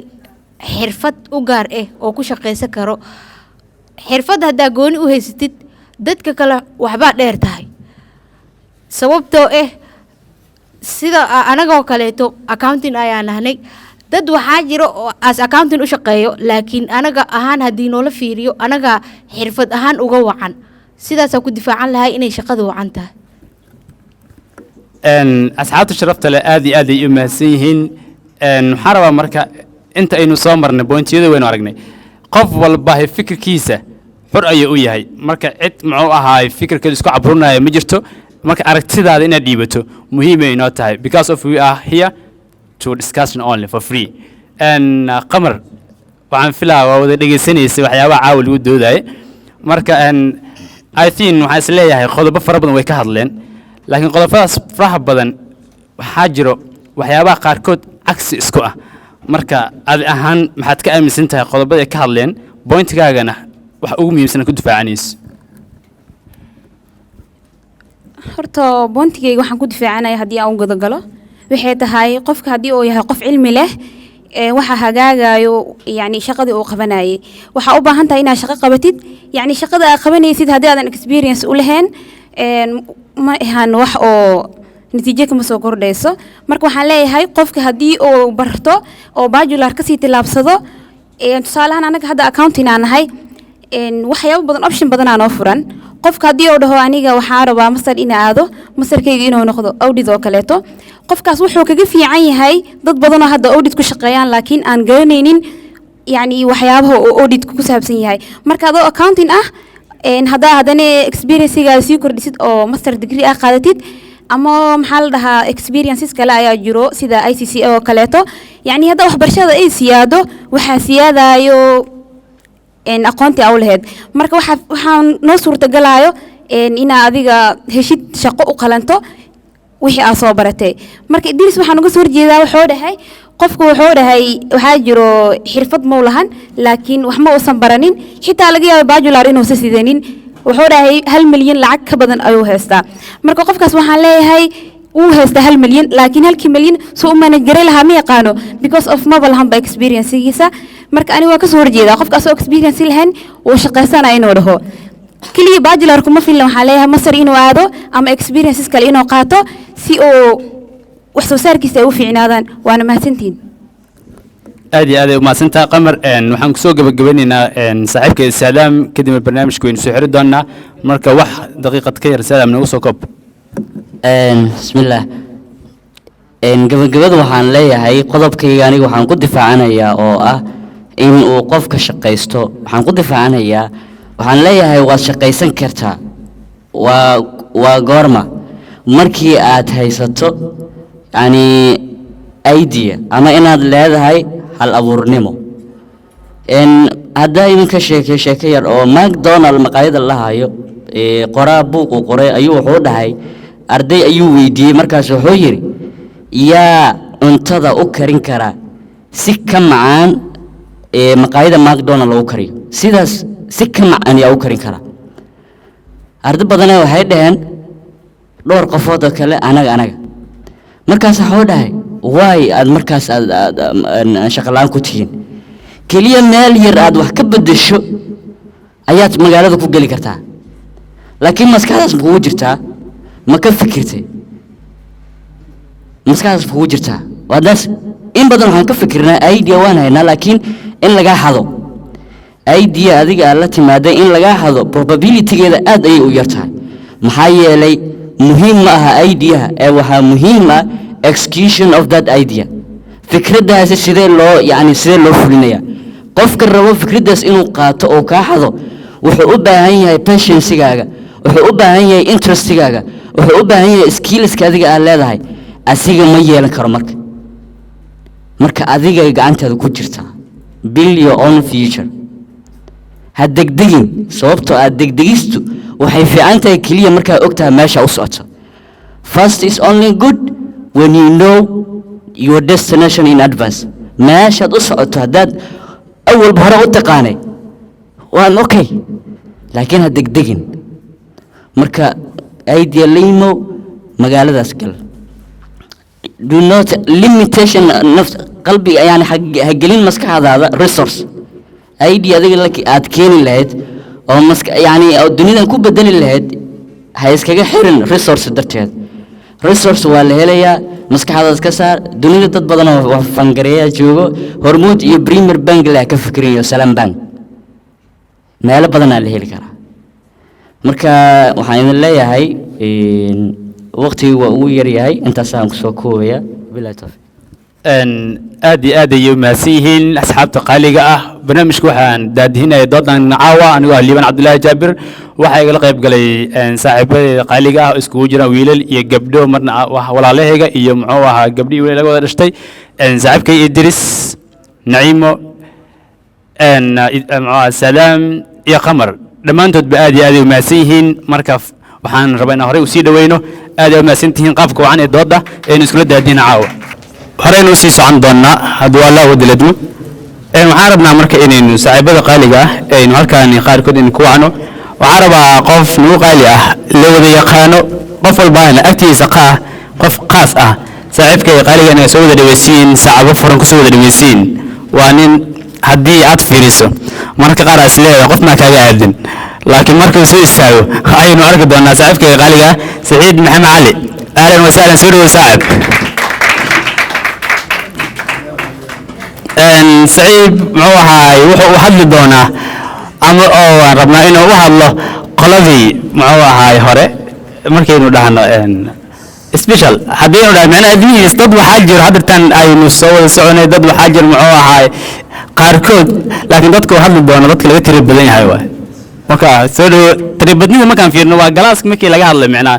xirfad u gaar ah oo ku shaqaysan karo xirfad haddaa gooni u haysatid dadka kale waxbaa dheer tahay sababtoo sida anagoo kaleeto accounting ayaan nahnay dad waxaa jiro oo as accounting u shaqeeyo laakiin anaga ahaan haddii noola fiiriyo anaga xirfad ahaan uga wacan sidaasaa ku difaacan lahay inay shaqada wacan tahay asxaabta sharafta leh aad iyo aad ay u mahadsan yihiin waxaan rabaa marka inta aynu soo marnay boontiyada waynu aragnay qof walba fikirkiisa xor ayuu u yahay marka cid muxuu ahaay fikirkeedu isku cabrunaya ma jirto marka aragtidaada inaad dhiibato muhiim ay inoo tahay because of we are here to discussion only for free qamar waxaan filaa waa wada dhegeysanaysa waxyaabaha caawa lagu doodaya marka I think waxaan is leeyahay qodobo fara badan way ka hadleen laakiin qodobadaas faraha badan waxaa jiro waxyaabaha qaarkood cagsi isku ah marka adi ahaan maxaad ka aaminsan tahay qodobada ay ka hadleen pointigaagana wax ugu muhiimsan ku difaacanayso horta boontigayga waxaan ku difaacanaya haddii aan u gudagalo waxay tahay qofka haddii uu yahay qof cilmi leh waxa hagaagayo yani shaqadii uu qabanayay waxa u baahan tahay inaad shaqo qabatid yani shaqada aad qabanaysid haddii aadan experience u lahayn ma ahan wax oo natiijo kama soo kordhayso marka waxaan leeyahay qofka haddii uu barto oo bajular kasii tilaabsado tusaalahaan anaga hadda accounting aan nahay waxyaabo badan option badan aan oo furan qofka haddii uu dhaho aniga waxaa rabaa masar ina aado masarkayga inuu noqdo audit oo kaleeto qofkaas wuxuu kaga fiican yahay dad badan oo hadda audit ku shaqeeyaan laakiin aan garanaynin yani waxyaabaha uu audit ku saabsan yahay marka adoo accounting ah haddaa haddana experiencegaada sii kordhisid oo master degree ah qaadatid ama maxaa la dhahaa experiences kale ayaa jiro sida ICC oo kaleeto yani hadda waxbarashada ay siyaado waxaa siyaadayo aqoontii aw lahayd marka waxaan noo suurtagalayo inaa adiga heshid shaqo u qalanto wixii aad soo baratay marka idris waxaan uga soo horjeedaa wuxuu dhahay qofku wuxuu dhahay waxaa jiro xirfad ma lahan laakiin wax ma uusan baranin xitaa laga yaabo bajular inuusan sidanin wuxuu dhahay 1 milyan lacag ka badan ayuu haystaa marka qofkaas waxaan leeyahay uu haysta 1 milyan laakiin 1 milyan soo u manage garay lahaa ma yaqaano because of ma lahanba experience-giisa marka ani waa ka soo horjeedaa qofkaas oo experience lahayn uu shaqaysanaya inuu dhaho kaliya bajular kuma filan waxaa leeyahay masar inuu aado ama experiences kale inuu qaato si uu wax soo saarkiisa ay u fiicnaadaan waana mahadsantihiin aad iyo aad ay u mahadsantahay qamar waxaan kusoo gabagabeynaynaa saaxiibka saadaam kadib barnaamijka waynu soo xiri doonaa marka wax daqiiqad ka yar saadaam nagu soo koob bismillaah gabagabada waxaan leeyahay qodobkayga aniga waxaan ku difaacanayaa oo ah in uu qofka shaqaysto waxaan ku difaacanayaa waxaan leeyahay waad shaqaysan kartaa waa goorma markii aad haysato yani idea ama inaad leedahay hal abuurnimo haddaa idinka sheeke yar oo macdonald maqaayada la hayo qoraa buuq uu qoray ayuu wuxuu dhahay arday ayuu weydiiyey markaas wuxuu yidhi yaa cuntada u karin karaa si ka macaan maqaayada macdonald lagu kariyo sidaas si ka macaan yaa u karin karaa arday badana waxay dhaheen dhowr qofood oo kale anaga markaas wuxuu dhahay waay aad markaas aad shaqalaan ku tihiin keliya meel yar aad wax ka bedesho ayaad magaalada ku geli kartaa laakiin maskaxdaas ma kugu jirtaa ma ka fikirtay maskaxdaas ma kugu jirtaa waadaas in badan waxaan ka fikirnaa idea waan haynaa laakiin in lagaa hado idea adiga aad la timaaday in lagaa hado probabilitygeeda aad ayay u yartahay maxaa yeelay muhiim ma aha ideaha ee waxaa muhiim ah execution of that idea fikraddaasi sidee loo fulinaya qofka rabo fikraddaas inuu qaato oo kaa hado wuxuu u baahan yahay patience-gaaga wuxuu u baahan yahay interest-gaaga wuxuu u baahan yahay skills-ka adiga aad leedahay asiga ma yeelan karo marka adiga gacantaada ku jirta build your own future ha degdegin sababtoo aad degdegistu waxay fiican tahay keliya markaad ogtahay meesha u socoto first is only good when you know your destination in advance meeshaad u socoto haddaad awalba hore u taqaanay waan okay laakiin ha degdegin marka idea limo magaaladaas gal do not limitation nafs qalbiga yani ha gelin maskaxdaada resource idea adiga aad keeni lahayd oo yani dunidan ku bedeli lahayd ha iskaga xirin resource darteed resource waa la helayaa maskaxdaas ka saar dunida dad badan oo fangareeya joogo hormuud iyo premier bank la ka fikirayo salam bank meelo badan la heli karaa marka waxaan idin leeyahay waqtigu waa ugu yar yahay intaasaan ku soo koobaya billahi tawfiiq aad iyo aad ayay umahadsan yihiin asxaabta qaaliga ah barnaamijka waxaan daadihinaya doodan caawa anigoo ah liibaan cabdullaahi jaabir waxaa igala qayb galay saaxiibada qaaliga ah oo iskugu jiraan wiilal iyo gabdho marna walaalahayga iyo muxuu ahaa gabdhii wiilal laga wada dhashtay saaxiibkay idris naciimo salaam iyo qamar dhammaantoodba aad iyo aad ay umahadsan yihiin marka waxaan rabaa inaan horey usii dhaweyno aad ay umahadsan tihiin qaabka wacan ee dooda aynu iskula daadina caawa horeynu usii socon doonaa hadduu allah wadaladmo waxaan rabnaa marka inaynu saaxiibada qaaliga ah aynu halkaani qaarkood aynu ku wacno waxaan rabaa qof nagu qaali ah la wada yaqaano qof walbaana agtiisa qof qaas ah saaxiibkay qaaliga inaga soo wada dhaweysiin saacado furan kusoo wada dhaweysiin waa nin haddii aad fiiriso mararka qaar aad isleedahay qof maa kaaga aadin laakiin markuu soo istaago ayaynu arki doonaa saaxiibkay qaaliga ah saciid maxamed cali ahlan wasahlan soo dhawow saaxib saciid muxuu ahaay wuxuu u hadli doonaa ama oo waan rabnaa inuu u hadlo qoladii muxuu ahaay hore markaynu dhahno special haddaynu dhahno macnaha admihiis dad waxaa jiro haddirtan aynu soo wada soconay dad waxaa jiro muxuu ahaay qaarkood laakiin dadka u hadli doono dadka laga tiri badan yahay waay marka soo dhawo tiribadnida markaan fiirno waa galaaska markii laga hadlay macnaha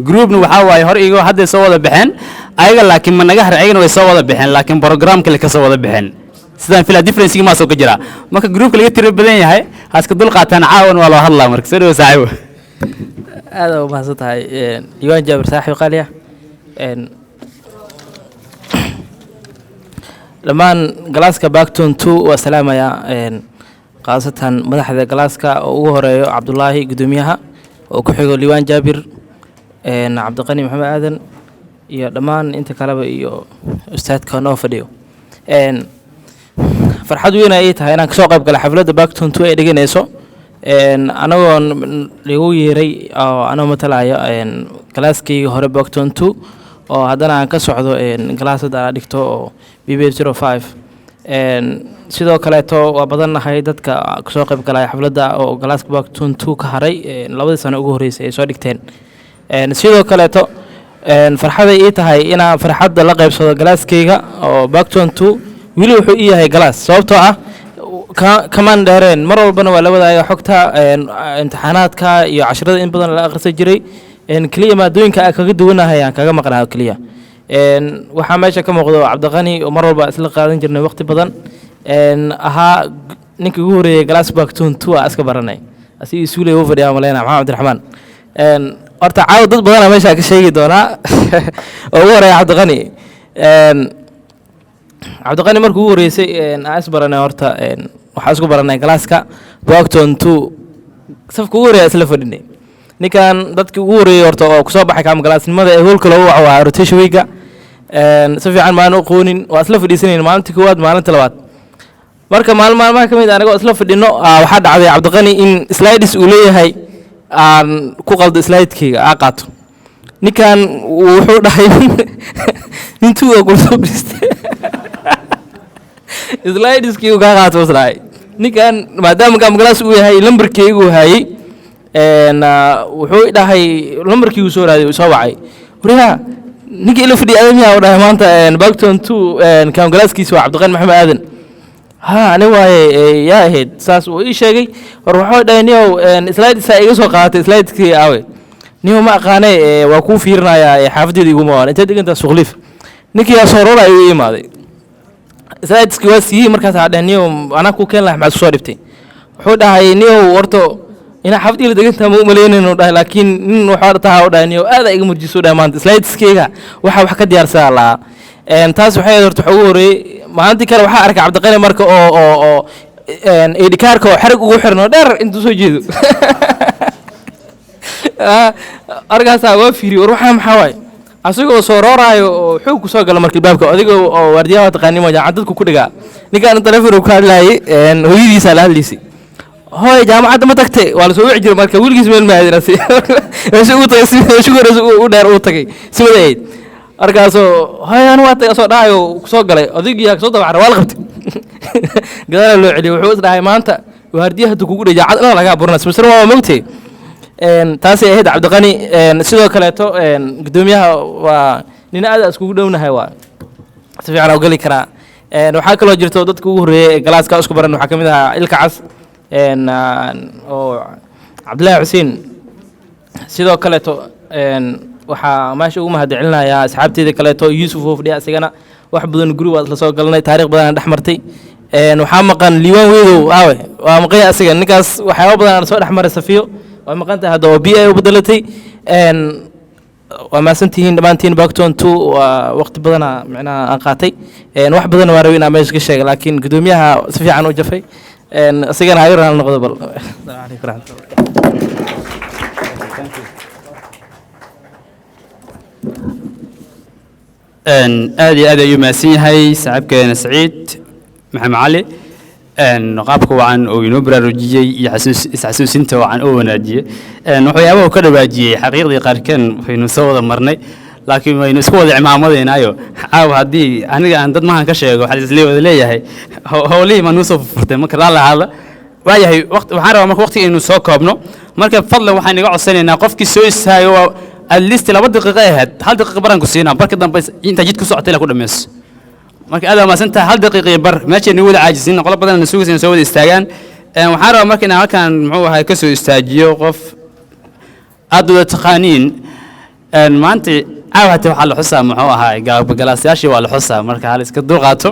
groupna waxaa waaye hor igoo hadday soo wada baxeen ayaga laakiin ma naga har ayagana way soo wada baxeen laakiin program kale ka soo wada baxeen sidaan fila difference ma soo ka jira marka groupka laga tiri badan yahay haaska dul qaataan caawan waa loo hadlaa marka soo dhawo saaxiibo aad u mahadsan tahay liibaan jaabir saaxiib qaali ah dhammaan galaaska backton 2 waa salaamaya khaasatan madaxda galaaska oo ugu horeeyo cabdullaahi gudoomiyaha oo ku xigo liibaan jaabir cabdiqani maxamed aadan iyo dhammaan inta kaleba iyo ustaadka noo fadhiyo farxad weyn ay tahay inaan kasoo qayb galay xafladda backton 2 ay dhiganayso anagoo lagu yeeray oo anoo matalayo galaaskii hore backton 2 oo haddana aan ka socdo galaasada aan dhigto oo BB05 sidoo kaleeto waa badannahay dadka kasoo qayb galaya xafladda oo galaaska backton 2 ka haray labadii sano ugu horeysay ay soo dhigteen sidoo kaleeto farxaday ii tahay inaan farxadda la qaybsado galaaskayga oo backton 2 wili wuxuu ii yahay galaas sababtoo ah kamaan dheereen mar walbana waa la wadaaga xogta imtixaanaadka iyo casharada in badan la akhrisan jiray keliya maadooyinka aan kaga duwanahay aan kaga maqnaa keliya waxaa meesha ka muuqdo cabdiqani oo mar walba isla qaadan jirnay waqti badan ahaa ninka ugu horeeyay galaas backton 2 aa iska baranay asigii suulay u fadhiyaa maleyna maxamed cabdiraxmaan horta caawa dad badanaa meeshaa ka sheegi doonaa oo ugu horeeya cabdiqani cabdiqani markuu ugu horeysay aan is baranay horta waxaa isku baranay galaaska backton 2 safka ugu horeeya isla fadhinay ninkan dadkii ugu horeeyay horta oo kusoo baxay kaam galaasnimada ee hoolka lagu waco waa rotation weega si fiican maan u qoonin waa isla fadhiisanayn maalintii koowaad maalintii labaad marka maalmaha ka mid anagoo isla fadhino waxaa dhacday cabdiqani in slides uu leeyahay aan ku qaldo slidekeyga aa qaato ninkan wuxuu dhahay nintuu oo kulsoo fadhiistay slideski uu kaa qaato wasraay ninkan maadaama kaamgalaas uu yahay lambarkeygu hayay wuxuu dhahay lambarkii uu soo raaday uu soo wacay wariyaa ninkii ila fadhiya adamiyaa u dhahay maanta bagton two kaamgalaaskiisa waa cabdiqani maxamed aadan ha ani waaye yaa ahayd saas uu ii sheegay war waxuu dhahay niyow slidesa iga soo qaadatay slideskii aawe niyow ma aqaanay waa kuu fiirinayaa xaafadeeda iguma waan intee degantaa suuqliif ninkii yaa soo roora ayuu imaaday slideski waa siiyey markaas aa dhahay niyow anaa kuu keen laha maxaad kusoo dhibtay wuxuu dhahay niyow horto inaa xaafadii la degantaa ma u malaynaynu dhahay laakiin nin waxaa tahaa u dhahay niyow aad aa iga murjiso dhahay maanta slideskeyga waxaa wax ka diyaarsadaa lahaa taas waxay ahayd horta waxa ugu horreeyey maalintii kale waxaa arkay cabdiqani marka oo edhikaarka oo xarig ugu xiran oo dheer intuu soo jeedo arkaasaa waa fiiriy war waxaa maxaa waaye asagoo soo rooraayo oo xoog ku soo gala marka albaabka adiga oo waardiyaha taqaanimo jaamacad dadku ku dhigaa ninkaan telefoon ku hadlaayay hooyadiisa la hadlaysay hooy jaamacadda ma tagtay waa la soo wici jiray marka weligiis meel ma aadin meesha uu tagay meesha uu dheer uu tagay si wada ahayd markaasoo hooy anu waa tagay soo dhahayo kusoo galay odigiyaa kasoo dabacra waa la qabtay gadaala loo celiyay wuxuu is dhahay maanta waardiyaha hadda kugu dhay jaacad dhan lagaa burnas misre waa mogtay taasay ahayd cabdiqani sidoo kaleeto gudoomiyaha waa nin aad iskugu dhownahay waa si fiican u gali karaa waxaa kaloo jirto dadka ugu horreeyay galaaska isku baran waxaa ka mid ahaa ilka cas oo cabdillaahi xuseen sidoo kaleeto waxaa meesha ugu mahadcelinayaa asxaabteeda kaleeto yuusuf oo fadhiya isagana wax badan guri waa isla soo galnay taariikh badan dhex martay waxaa maqan liiwaan weedow aawe waa maqanya asiga ninkaas waxyaaba badan aan soo dhex maray safiyo waa maqan tahay hadda oo b a u bedelatay waa mahadsantihiin dhammaantiin bagton two waa waqti badana micnaha aan qaatay wax badan waa rabay inaan meesha ka sheega laakiin gudoomiyaha si fiican u jafay isagana haga raal noqdo bal aad iyo aad ayuu mahadsan yahay saaxiibkeena saciid maxamed cali qaabka wacan oo inoo baraarujiyey iyo isxasuusinta wacan oo wanaajiyey waxyaabaha ka dhawaajiyey xaqiiqdii qaarkeen waynu soo wada marnay laakiin waynu isku wada cimaamadeynaayo caawa haddii aniga aan dad mahan ka sheego waxaa islee wada leeyahay howlihii maa nuu soo furfurtay marka raalli ahaada waayahay waxaan rabaa marka waqtiga inuu soo koobno marka fadlan waxaan iga codsanaynaa qofkii soo istaago atleast 2 daqiiqo ahayd 1 daqiiqo baran ku siinaa barka dambe inta jid ku socotay la ku dhameeyo marka aad ma santa 1 daqiiqo bar meesha wada caajisin qolo badan suugaysan soo wada istaagaan waxaan rabaa marka inaan halkan muxuu ahay ka soo istaajiyo qof aad u taqaaniin maanta caawata waxa la xusaa muxuu ahay gaabagalaasyaashii waa la xusaa marka hal iska dulqaato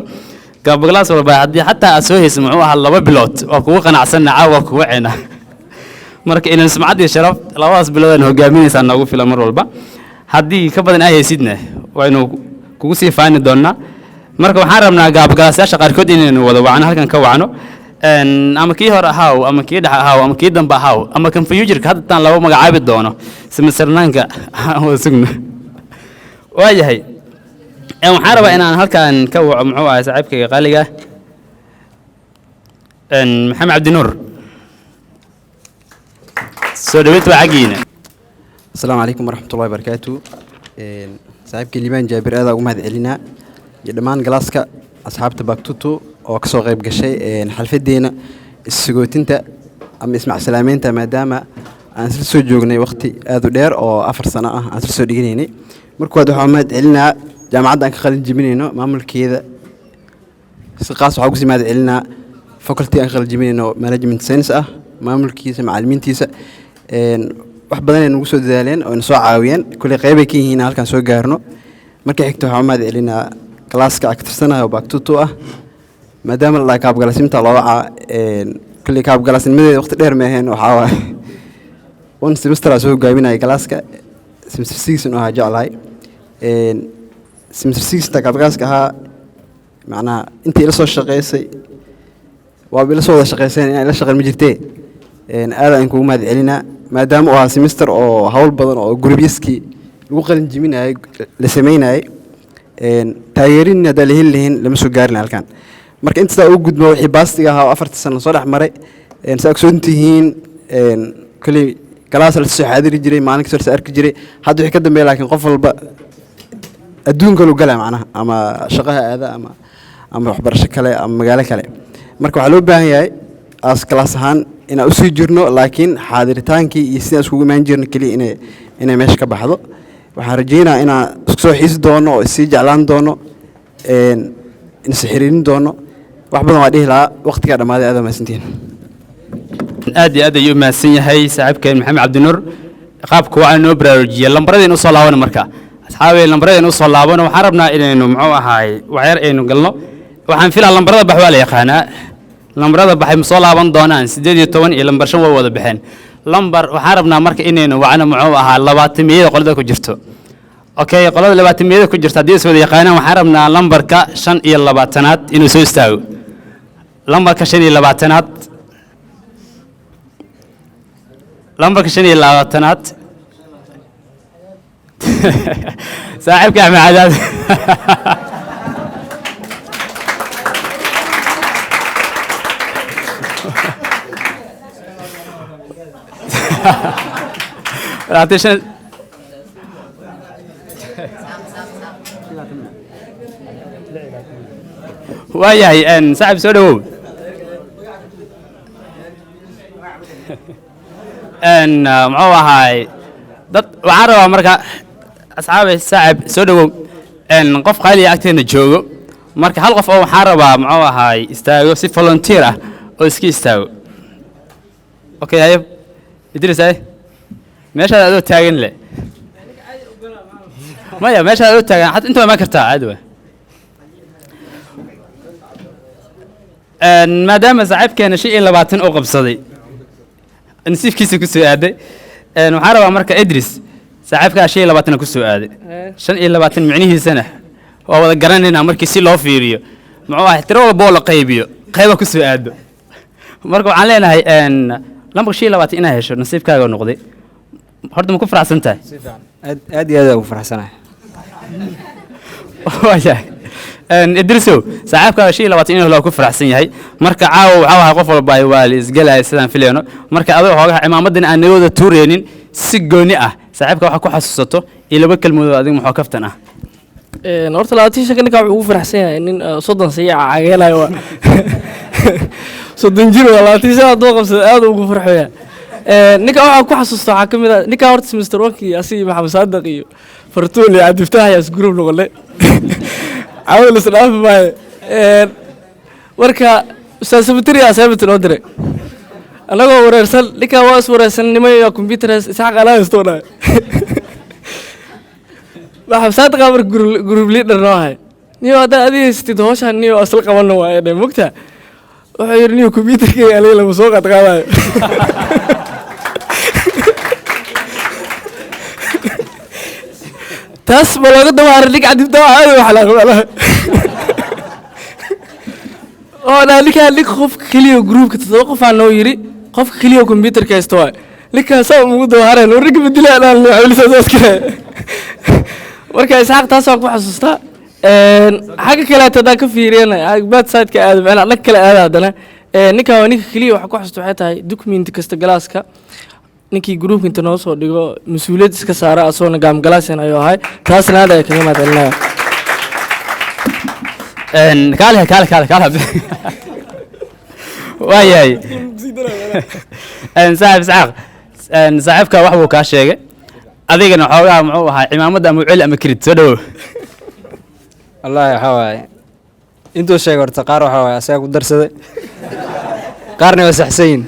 gaabagalaas walba haddii xataa aad soo hayso muxuu ahaa 2 bilood oo kugu qanacsan caawa kugu ceena marka inaan sumcad iyo sharaf labadaas bilood hogaaminaysan nagu filan mar walba haddii ka badan ay haysidna waynu kugu sii faani doonaa marka waxaan rabnaa gaabagalaasyaasha qaarkood inaynu wada wacno halkan ka wacno ama kii hore ahaaw ama kii dhex ahaaw ama kii dambe ahaaw ama kan future hadda taan laba magacaabi doono simisarnaanka oo sugna waayahay waxaan rabaa inaan halkan ka waco muxuu ahay saaxiibkayga qaaliga maxamed cabdi nuur soo dhaweyd waa xagiina السلام عليكم ورحمة الله وبركاته صاحبك الليبان جابر هذا ومهد علينا جدمان جلاسكا أصحاب تباكتوتو أو كسو غيب قشي حلفت دينا السجوتين تا أم اسمع سلامين تا ما دام أنسل سجوجني وقتي هذا دير أو 4 سنة أنسل سجوجني مركو هذا محمد علينا جامعة دانك خالد جبينينو ما ملك كذا سقاس وحوجي مهد علينا فكرتي أنخل جبينينو مانجمنت ساينس ما ملك كيسة معلمين تيسة wax badan ay nagu soo dadaaleen oo soo caawiyeen kulli qayb ay ka yihiin halkan soo gaarno markii xigto waxaan maad celinaa klaaska aktirsanayo baaktuto ah maadaama la kaab galasimta loo waca kulli kaab galasimada waqti dheer ma ahayn waxa waa one semester soo gaabinay klaaska semester 6 oo jeclahay semester 6 ta kaab galaska ha macna intii la soo shaqeysay waa bil soo wada shaqeysay in la shaqeyn ma jirtee aad aan kugu maad celinaa maadaama oo semester oo hawl badan oo gurubyiski lagu qalin jiminay la sameynay taageerin hada la helin lama soo gaarin halkan marka inta uu gudmo wixii baastiga ahaa 4 sano soo dhaxmaray saaksoontihiin kali kalaas la soo xaadiri jiray maalin kasta la arki jiray hadda wixii ka dambeeyay laakiin qof walba adduunka loo galay macnaha ama shaqaha aada ama waxbarasho kale ama magaalo kale marka waxaa loo baahan yahay as kalaas ahaan inaan usii jirno laakiin xaadiritaankii iyo sidaan iskugu imaan jirno keliya inay meesha ka baxdo waxaan rajeynaa inaan isku soo xiisi doono oo isii jeclaan doono isxiriirin doono wax badan waa dhihi lahaa waqtigaa dhammaaday aad mahadsantihiin aad iyo aad ayuu mahadsan yahay saaxiibkeen maxamed cabdinuur qaabka waa inoo baraarujiyay lambaradeen usoo laabana marka asxaabey lambaradeen usoo laabana waxaan rabnaa inaynu muxuu ahaay waxyar aynu galno waxaan filaa lambarada bax waa la yaqaanaa lambarada baxay ma soo laaban doonaan 18 iyo lambar 5 way wada baxeen lambar waxaan rabnaa marka inaynu wacna muxuu ahaa 20 qolada ku jirto okay qolada 20 ku jirta hadii iswada yaqaanaan waxaan rabnaa lambarka 25aad inuu soo istaago lambarka 25aad lambarka 25aad saaxiibka Axmed Cadaad راتشن waayahay saaxiib soo dhawow muxuu ahaay dad waxaan rabaa marka asxaabay saaxiib soo dhawow qof qaali agteena joogo marka hal qof oo waxaan rabaa muxuu ahaay istaago si volunteer ah oo iska istaago okay hayb idris ay meeshaad adoo taagan le maya meeshaad adoo taagan xataa inta ma kartaa caadi waa maadaama saaxiibkeena 25 oo qabsaday nasiibkiisa ku soo aaday waxaan rabaa marka idris saaxiibka 25 ku soo aaday 25 micnihiisana waa wada garanaynaa markii si loo fiiriyo muxuu ahaa tiro walba oo la qaybiyo qayba ku soo aado marka waxaan leenahay lambar 25 inaa hesho nasiibkaaga noqday horta ma ku faraxsan tahay aad iyo aad ugu faraxsanahay waayahay idrisow saaxiibkaaga 25 inuu ku faraxsan yahay marka caawa waxa waxa qof walba ay waa isgalay sidaan filayno marka adoo hoogaha cimaamadan aan nagooda tuureenin si gooni ah saaxiibka waxa ku xasuusato iyo laba kalmood adiga muxuu kaftan ah horta laatii shaka ninka wuxuu ugu faraxsan yahay nin 30 saac caageenayo waa 30 jir waa laatii saac doo qabsada aad ugu farxaya ninka waxa ku xasuusta waxa kamid ah ninka horta Mr. Waki asii Maxamed Saadaq iyo Fartuul iyo Cabdiftaax ayaa isgroup noqonay عاول اسلاف باي وركا استاذ سبتري اسابت لو دري انا ورسل لك واس ورسل نمي كمبيوتر اسحاق على استونا واحد صادق امر جروب ليدر نوعه نيو هذا ادي استيد هوشان نيو اصل قبلنا واي مقتا wuxuu yiri niyo computerka alay la soo qad qaaday taas ma laga dawaar lig cadib dawaar waxa la qabaa oo dalika lig qof kaliya groupka tadoo qof aan noo yiri qof kaliya computerka haysto waa lika soo ugu dawaareen rig bedilaa aan xawlisaas kale marka isaaq taas oo ku xasuusta xaga kale tada ka fiiriyana baad saadka aad macna la kala aadana ninka waa ninka kaliya waxa ku xasuusta waxay tahay document kasta galaaska ninkii groupka inta noo soo dhigo mas'uuliyad iska saara asoona gaam galaasan ayuu ahay taasna aad ay kaga maadalnaa kaale waayahay saaxiib isaaq saaxiibka wax buu kaa sheegay adigana xoogaa muxuu ahaa cimaamada ama cil ama kirid soo dhawo wallaahi waxaa waaye intuu sheegay horta qaar waxaa waaye asaga ku darsaday qaarna waa saxsayin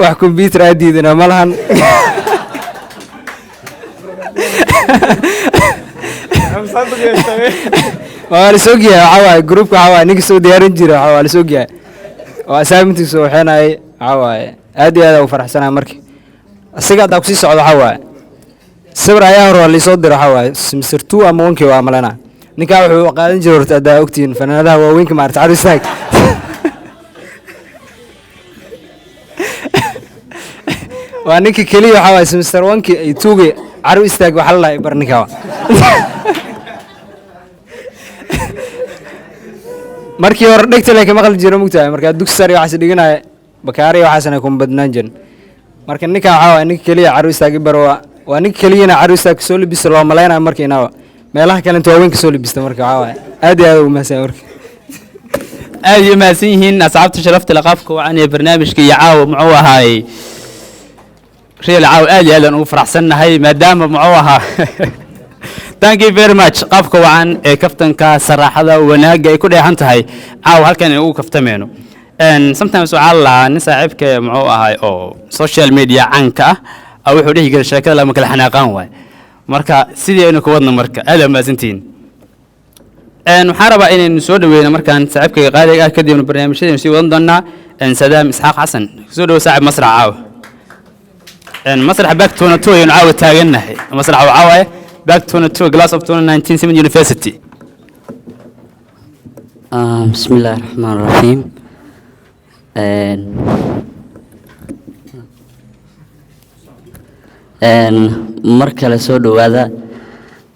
wax computer aad diidana ma lahan waa la soo geeyay waxaa waaye groupka waxaa waaye ninka soo diyaarin jira waxaa waa la soo geeyay oo assignmentiisa waxeenayay waxaa waaye aad iyo aad ugu faraxsanahay markii asiga haddaa kusii socdo waxaa waaye sawir ayaa hore waa liisoo dira waxaa waaye semester 2 ama 1 waa malena ninkaa wuxuu qaadan jiray horta haddaa ogtihiin fanaanadaha waaweynka maarata cadu istaag waa ninka keliya waxaa waaye semester 1 ay 2 caru istaag waxa la lahay bar ninkaa markii hore dhegta leh kama qalin jiro mugtahay marka dugsi sare waxaas dhiganaya bakaari waxaasna kuma badnaan jirin marka ninka waxa waaye ninka kaliya caru istaagi bar waa ninka kaliyana caru istaag soo libis loo maleynaa markii inaa meelaha kale inta waaweyn kasoo labista marka waxaa waaye aad iyo aad ugu mahadsan marka aad iyo mahadsan yihiin asxaabta sharafta la qaabka wacan ee barnaamijka iyo caawa muxuu ahaay real caawa aad iyo aad aan ugu faraxsannahay maadaama muxuu ahaa thank you very much qaabka wacan ee kaftanka saraaxada wanaagga ay ku dheehan tahay caawa halkan ay ugu kaftameeno sometimes waxaa la lahaa nin saaxiibka muxuu ahaay oo social media caanka ah wuxuu dhihi jiray sheekada lama kala xanaaqaan waay marka sidii aynu ka wadno marka aad aa mahadsantihiin waxaan rabaa inaynu soo dhaweyno markaan saaxiibkayga qaaliga ah kadibna barnaamijyadaynu sii wadan doonaa sadaam isxaaq xasan soo dhawo saaxib masrax caawa masrax back 22 ayaynu caawa taagannahay masrax waxaa waaye back 22 class of 2019 Simon University بسم الله الرحمن الرحيم mar kale soo dhowaada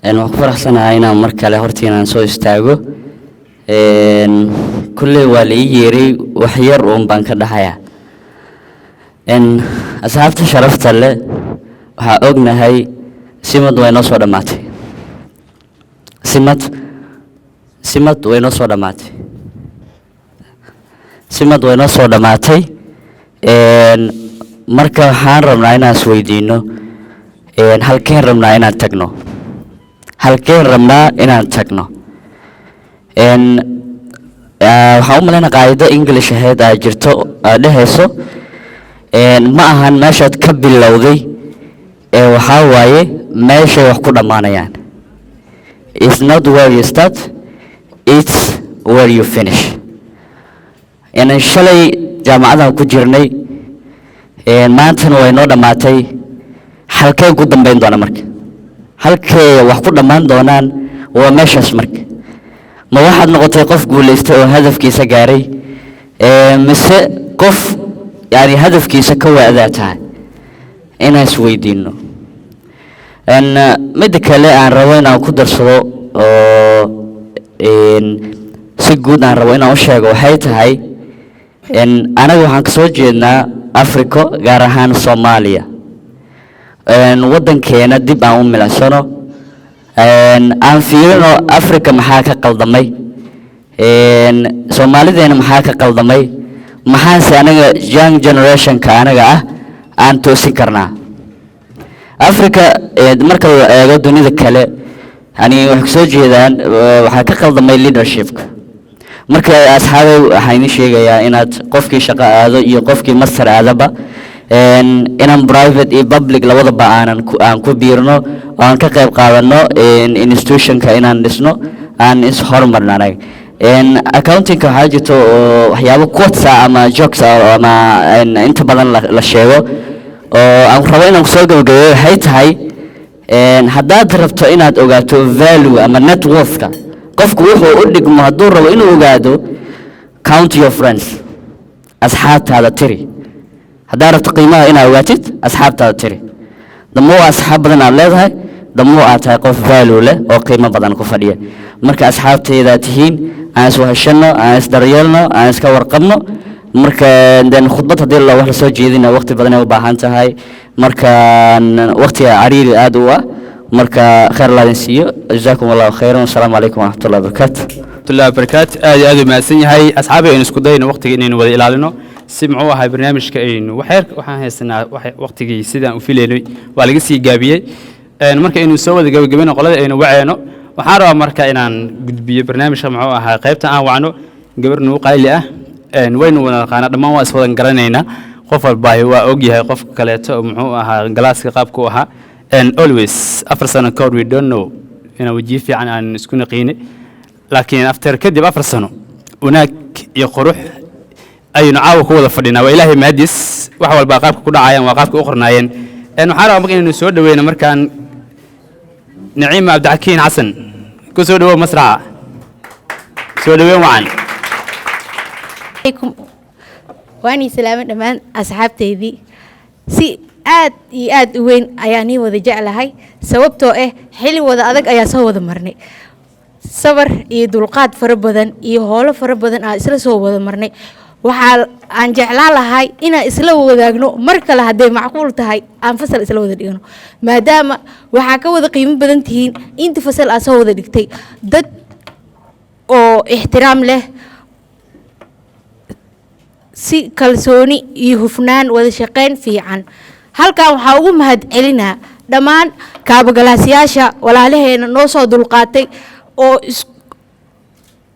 waan ku faraxsanahay inaan mar kale hortiinaan soo istaago kulley waa la ii yeeray wax yar uun baan ka dhahayaa asxaabta sharafta leh waxaa ognahay simad way noo soo dhammaatay simad way noo soo dhammaatay simad way noo soo dhammaatay marka waxaan rabnaa inaan isweydiino halkeen rabnaa inaan tagno halkeen rabnaa inaan tagno waxaan u malaynaa qaaido english ahayd aa jirto aa dhehayso ma ahan meeshaad ka bilowday waxaa waaye meeshay wax ku dhammaanayaan it's not where you start it's where you finish shalay jaamacadan ku jirnay maantana way noo dhammaatay halkee ku dambayn doona marka halkee wax ku dhammaan doonaan waa meeshaas marka ma waxaad noqotay qof guulaystay oo hadafkiisa gaaray mise qof yani hadafkiisa ka waadaa tahay inaan isweydiino midda kale aan rabo inaan ku darsado oo si guud aan rabo inaan u sheego waxay tahay anaga waxaan kasoo jeednaa africo gaar ahaan soomaaliya waddankeena dib aan u milicsano aan fiirino africa maxaa ka qaldamay soomaalideena maxaa ka qaldamay maxaanse anaga young generationka anaga ah aan toosin karnaa africa marka la eego dunida kale yani waxay kasoo jeedaan waxaa ka qaldamay leadershipka marka asxaabay waxaan idin sheegayaa inaad qofkii shaqo aado iyo qofkii master aadaba inaan private iyo public labadaba aan ku biirno oo aan ka qayb qaadano institutionka inaan dhisno aan is horumarno anaga accountingka waxaa jirto oo waxyaabo quotes ama jokes ama inta badan la sheego oo aan rabo inaan kusoo gabagabeeyo waxay tahay haddaad rabto inaad ogaato value ama net worthka qofku wuxuu u dhigmo hadduu rabo inuu ogaado count your friends asxaabtaada tiri haddaad rabto qiimaha inaad ogaatid asxaabtaada tiri damoo asxaab badan aad leedahay damoo aad tahay qof value leh oo qiimo badan ku fadhiya marka asxaabtaydaad tihiin aan iswahashano aan isdaryeelno aan iska warqabno marka khudbad haddii wax lasoo jeedina waqti badan ay u baahan tahay marka waqtiga cariiri aad u ah marka khayr laadin siiyo jazaakum allahu khayran wasalaamu calaykum waraxmatullahi wabarakaatu warahmatullahi wabarakaatu aad iyo aad u mahadsan yahay asxaabi aynu isku dayno waqtiga inaynu wada ilaalino si muxuu ahay barnaamijka aynu waxaan haysanaa waqtigii sidaan u filaynay waa laga sii gaabiyey marka aynu soo wada gabagabino qolada aynu waceeno waxaan rabaa marka inaan gudbiyo barnaamijka muxuu ahaa qaybta aan wacno gabar nuu qayli ah waynu wada naqaanaa dhammaan waa iswadan garanaynaa qof walbaahi waa og yahay qofka kaleeto oo muxuu ahaa galaaska qaabku ahaa always afar sano kahor we don't know inaan wajihi fiican aan isku naqiinay laakiin after kadib 4 sano wanaag iyo qurux aynu caawa ku wada fadhinaa waa ilaahay mahadis wax walba qaabka ku dhacayaan waa qaabka u qornaayeen waxaan rabaa marka inaynu soo dhaweyno markaan نعيم عبد الحكيم حسن كسر دو مسرع سو دو وعن عليكم واني سلامة دمان أصحابتي si aad iyo aad u weyn ayaa nii wada jeclahay sababtoo ah xilli wada adag ayaa soo wada marnay sabar iyo dulqaad fara badan iyo howlo fara badan aan isla soo wada marnay waxaa aan jeclaan lahay inaan isla wadaagno mar kale hadday macquul tahay aan fasal isla wada dhigno maadaama waxaa ka wada qiimo badan tihiin inta fasal aad soo wada dhigtay dad oo ixtiraam leh si kalsooni iyo hufnaan wada shaqayn fiican halkan waxaa ugu mahad celinaa dhammaan kaabagalaasyaasha walaalaheena noo soo dulqaatay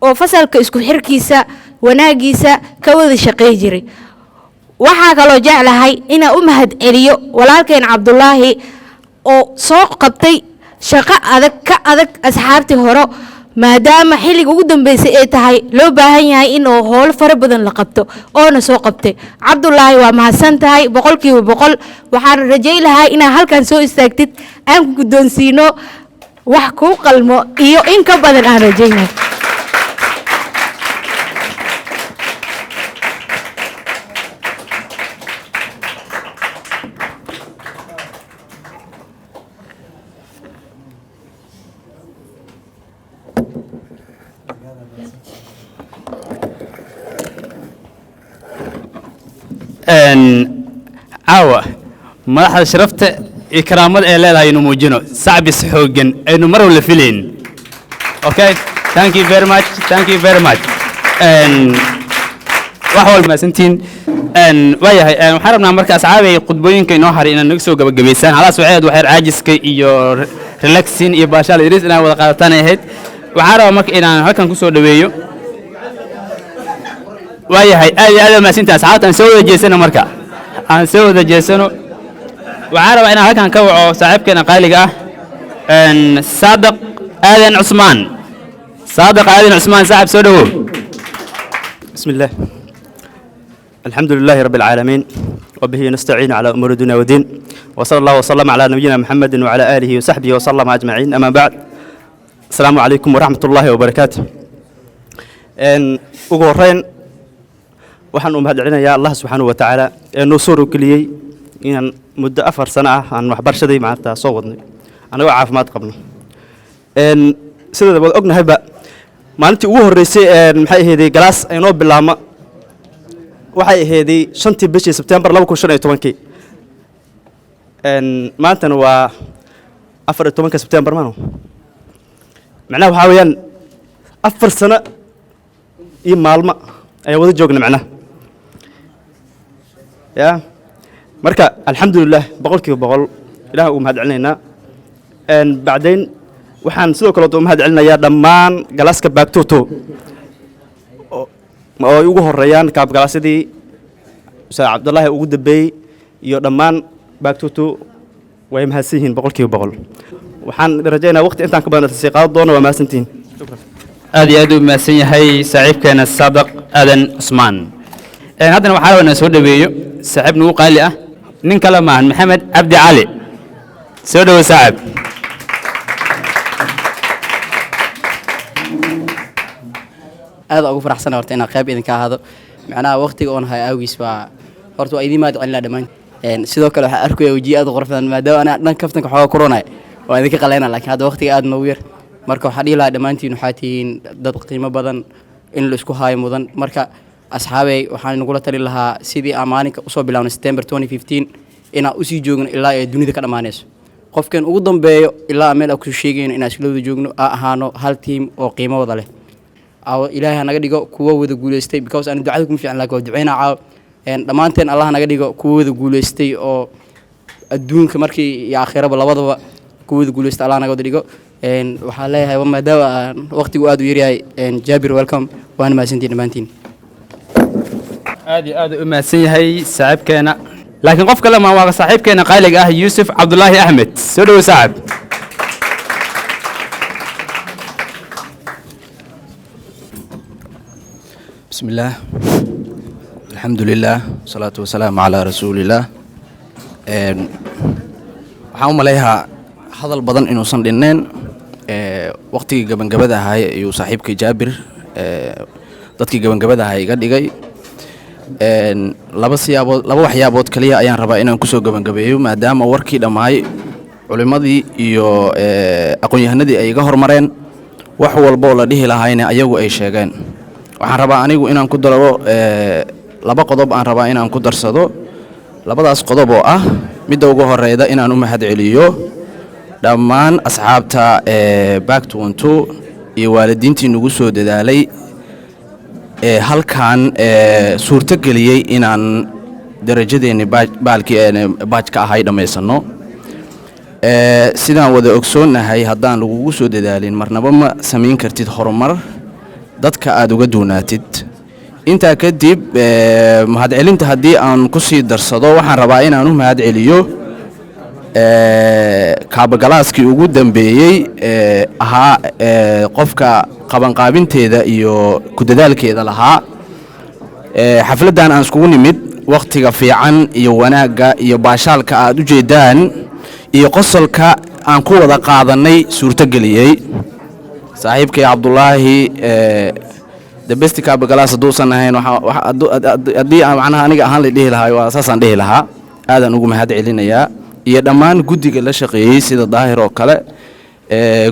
oo fasalka isku xirkiisa wanaagiisa ka wada shaqay jiray waxaa kaloo jeclahay inaan u mahad celiyo walaalkeen Cabdullaahi oo soo qabtay shaqo adag ka adag asxaabtii hore maadaama xilliga ugu dambeysay ay tahay loo baahan yahay in oo howl fara badan la qabto oona soo qabtay Cabdullaahi waa mahadsan tahay 100% waxaan rajay lahaa inaa halkan soo istaagtid aan ku guddoonsiino wax ku qalmo iyo in ka badan aan rajaynayo caawa madaxda sharafta iyo karaamada ee leedahay inuu muujino sacbis xoogan aynu mar wala filayn okay thank you very much wax walba maasantiin waayahay waxaan rabnaa marka asxaabay khudbooyinka inoo haray inaan naga soo gabagabaysaan halaas waxay waxyar caajiska iyo relaxing iyo baashaal idris inaan wada qaadataan ay ahayd waxaan rabaa marka inaan halkan ku soo dhaweeyo waayahay aad maasantiin asxaabta aan soo wada jeesano marka aan soo wada jeesano waxaan rabaa inaan halkan ka waco saaxiibkeena qaaliga ah saadaq aadan cusmaan saaxib soo dhawow بسم الله الحمد لله رب العالمين وبه نستعين على أمور الدنيا والدين وصلى الله وسلم على نبينا محمد وعلى آله وصحبه وسلم أجمعين أما بعد السلام عليكم ورحمة الله وبركاته ugu horeyn waxaan u mahadcelinayaa Allah subhanahu wa ta'ala ee noo soo rogliyay inaan muddo 4 sano ah aan waxbarashaday maanta soo wadnay anagoo caafimaad qabno sida wad ognahayba maalintii ugu horeysay maxay ahaydey galaas ay noo bilaabma waxay ahaydey 5tii bishii September 2015 maantana waa 14 September maano macnaha waxa weeyaan 4 sano iyo maalmo ayaa wada joogna macnaha ya marka alxamdulillah 100% ilaahay uu mahad celinaynaa bacdeen waxaan sidoo kale u mahad celinayaa dhammaan galaaska baagtooto oo ugu horeeyaan kaab galaasadii Ustaad Cabdullaahi ugu dambeeyay iyo dhammaan baagtooto way mahadsan yihiin 100% waxaan rajaynayaa waqti intaan ka badan si qaado doono waa mahadsantiin aad iyo aad u mahadsan yahay saaxiibkeena saadaq aadan cusmaan haddana waxaa rabaa inaan soo dhaweeyo saaxiib nagu qaali ah nin kale maahan maxamed cabdi cali soo dhawo saaxiib aad ugu faraxsan horta inaan qayb idinka ahaado macnaha waqtiga oon hay awgiis waa horta waa idin maad celinaa dhammaan sidoo kale waxaa arkaya wajiyo aad u qurux badan maadaama anaa dhan kaftanka xoogaa koronay waa idinka qaleynaa laakiin hadda waqtiga aad noogu yar marka waxaa dhihi lahaa dhammaantiin waxaa tihiin dad qiimo badan in la isku haayo mudan marka asxaabey waxaan nagula talin lahaa sidii aan maalinka usoo bilaabnay September 2015 inaan usii joogno ilaa ay dunida ka dhammaanayso qofkan ugu dambeeyo ilaa meel aan ku sheegayno inaan isla wada joogno ahaano hal team oo qiimo wada leh ilaahay naga dhigo kuwa wada guuleystay because aan ducada kuma fiican laakiin duceynaa caaw dhammaanteen Allah naga dhigo kuwa wada guuleystay oo adduunka markii iyo aakhiraba labadaba kuwa wada guuleystay Allah naga wada dhigo waxaan leeyahay maadaama waqtigu aad u yaryahay Jaabir welcome waan mahadsantiin dhammaantiin aad iyo aad u mahadsan yahay saaxiibkeena laakiin qof kale ma waa saaxiibkeena qaaliga ah Yuusuf Cabdullaahi Ahmed soo dhawo saaxiib بسم الله الحمد لله والصلاة والسلام على رسول الله waxaan u maleeyahaa hadal badan inuusan dhinneen waqtigii gabangabada ahay ayuu saaxiibkay Jaabir dadkii gabangabada ahay iga dhigay laba waxyaabood kaliya ayaan rabaa inaan kusoo gabangabeeyo maadaama warkii dhammaay culimadii iyo aqoon-yahanadii ay iga hormareen wax walba oo la dhihi lahaayna ayagu ay sheegeen waxaan rabaa anigu inaan ku daro laba qodob aan rabaa inaan ku darsado labadaas qodob oo ah midda ugu horeyda inaan u mahad celiyo dhammaan asxaabta back to one two iyo waalidiintii nagu soo dadaalay halkan suurto geliyey inaan darajadeeni baajka ahay dhammaysano sidaan wada ogsoonnahay haddaan lagugu soo dadaalin marnaba ma samayn kartid horumar dadka aad uga doonaatid intaa kadib mahadcelinta haddii aan ku sii darsado waxaan rabaa inaan u mahad celiyo kaabagalaaskii ugu dambeeyey ahaa qofka qabanqaabinteeda iyo ku dadaalkeeda lahaa xafladdan aan iskugu nimid wakhtiga fiican iyo wanaagga iyo baashaalka aad u jeedaan iyo qosolka aan ku wada qaadannay suurtogeliyey saaxiibkay cabdulaahi debesti kaabagalaas hadduusan ahayn haddii aan macnaha aniga ahaan la dhihi lahaa waa saasaan dhihi lahaa aadaan ugu mahad celinayaa iyo dhammaan guddiga la shaqeeyey sida daahir oo kale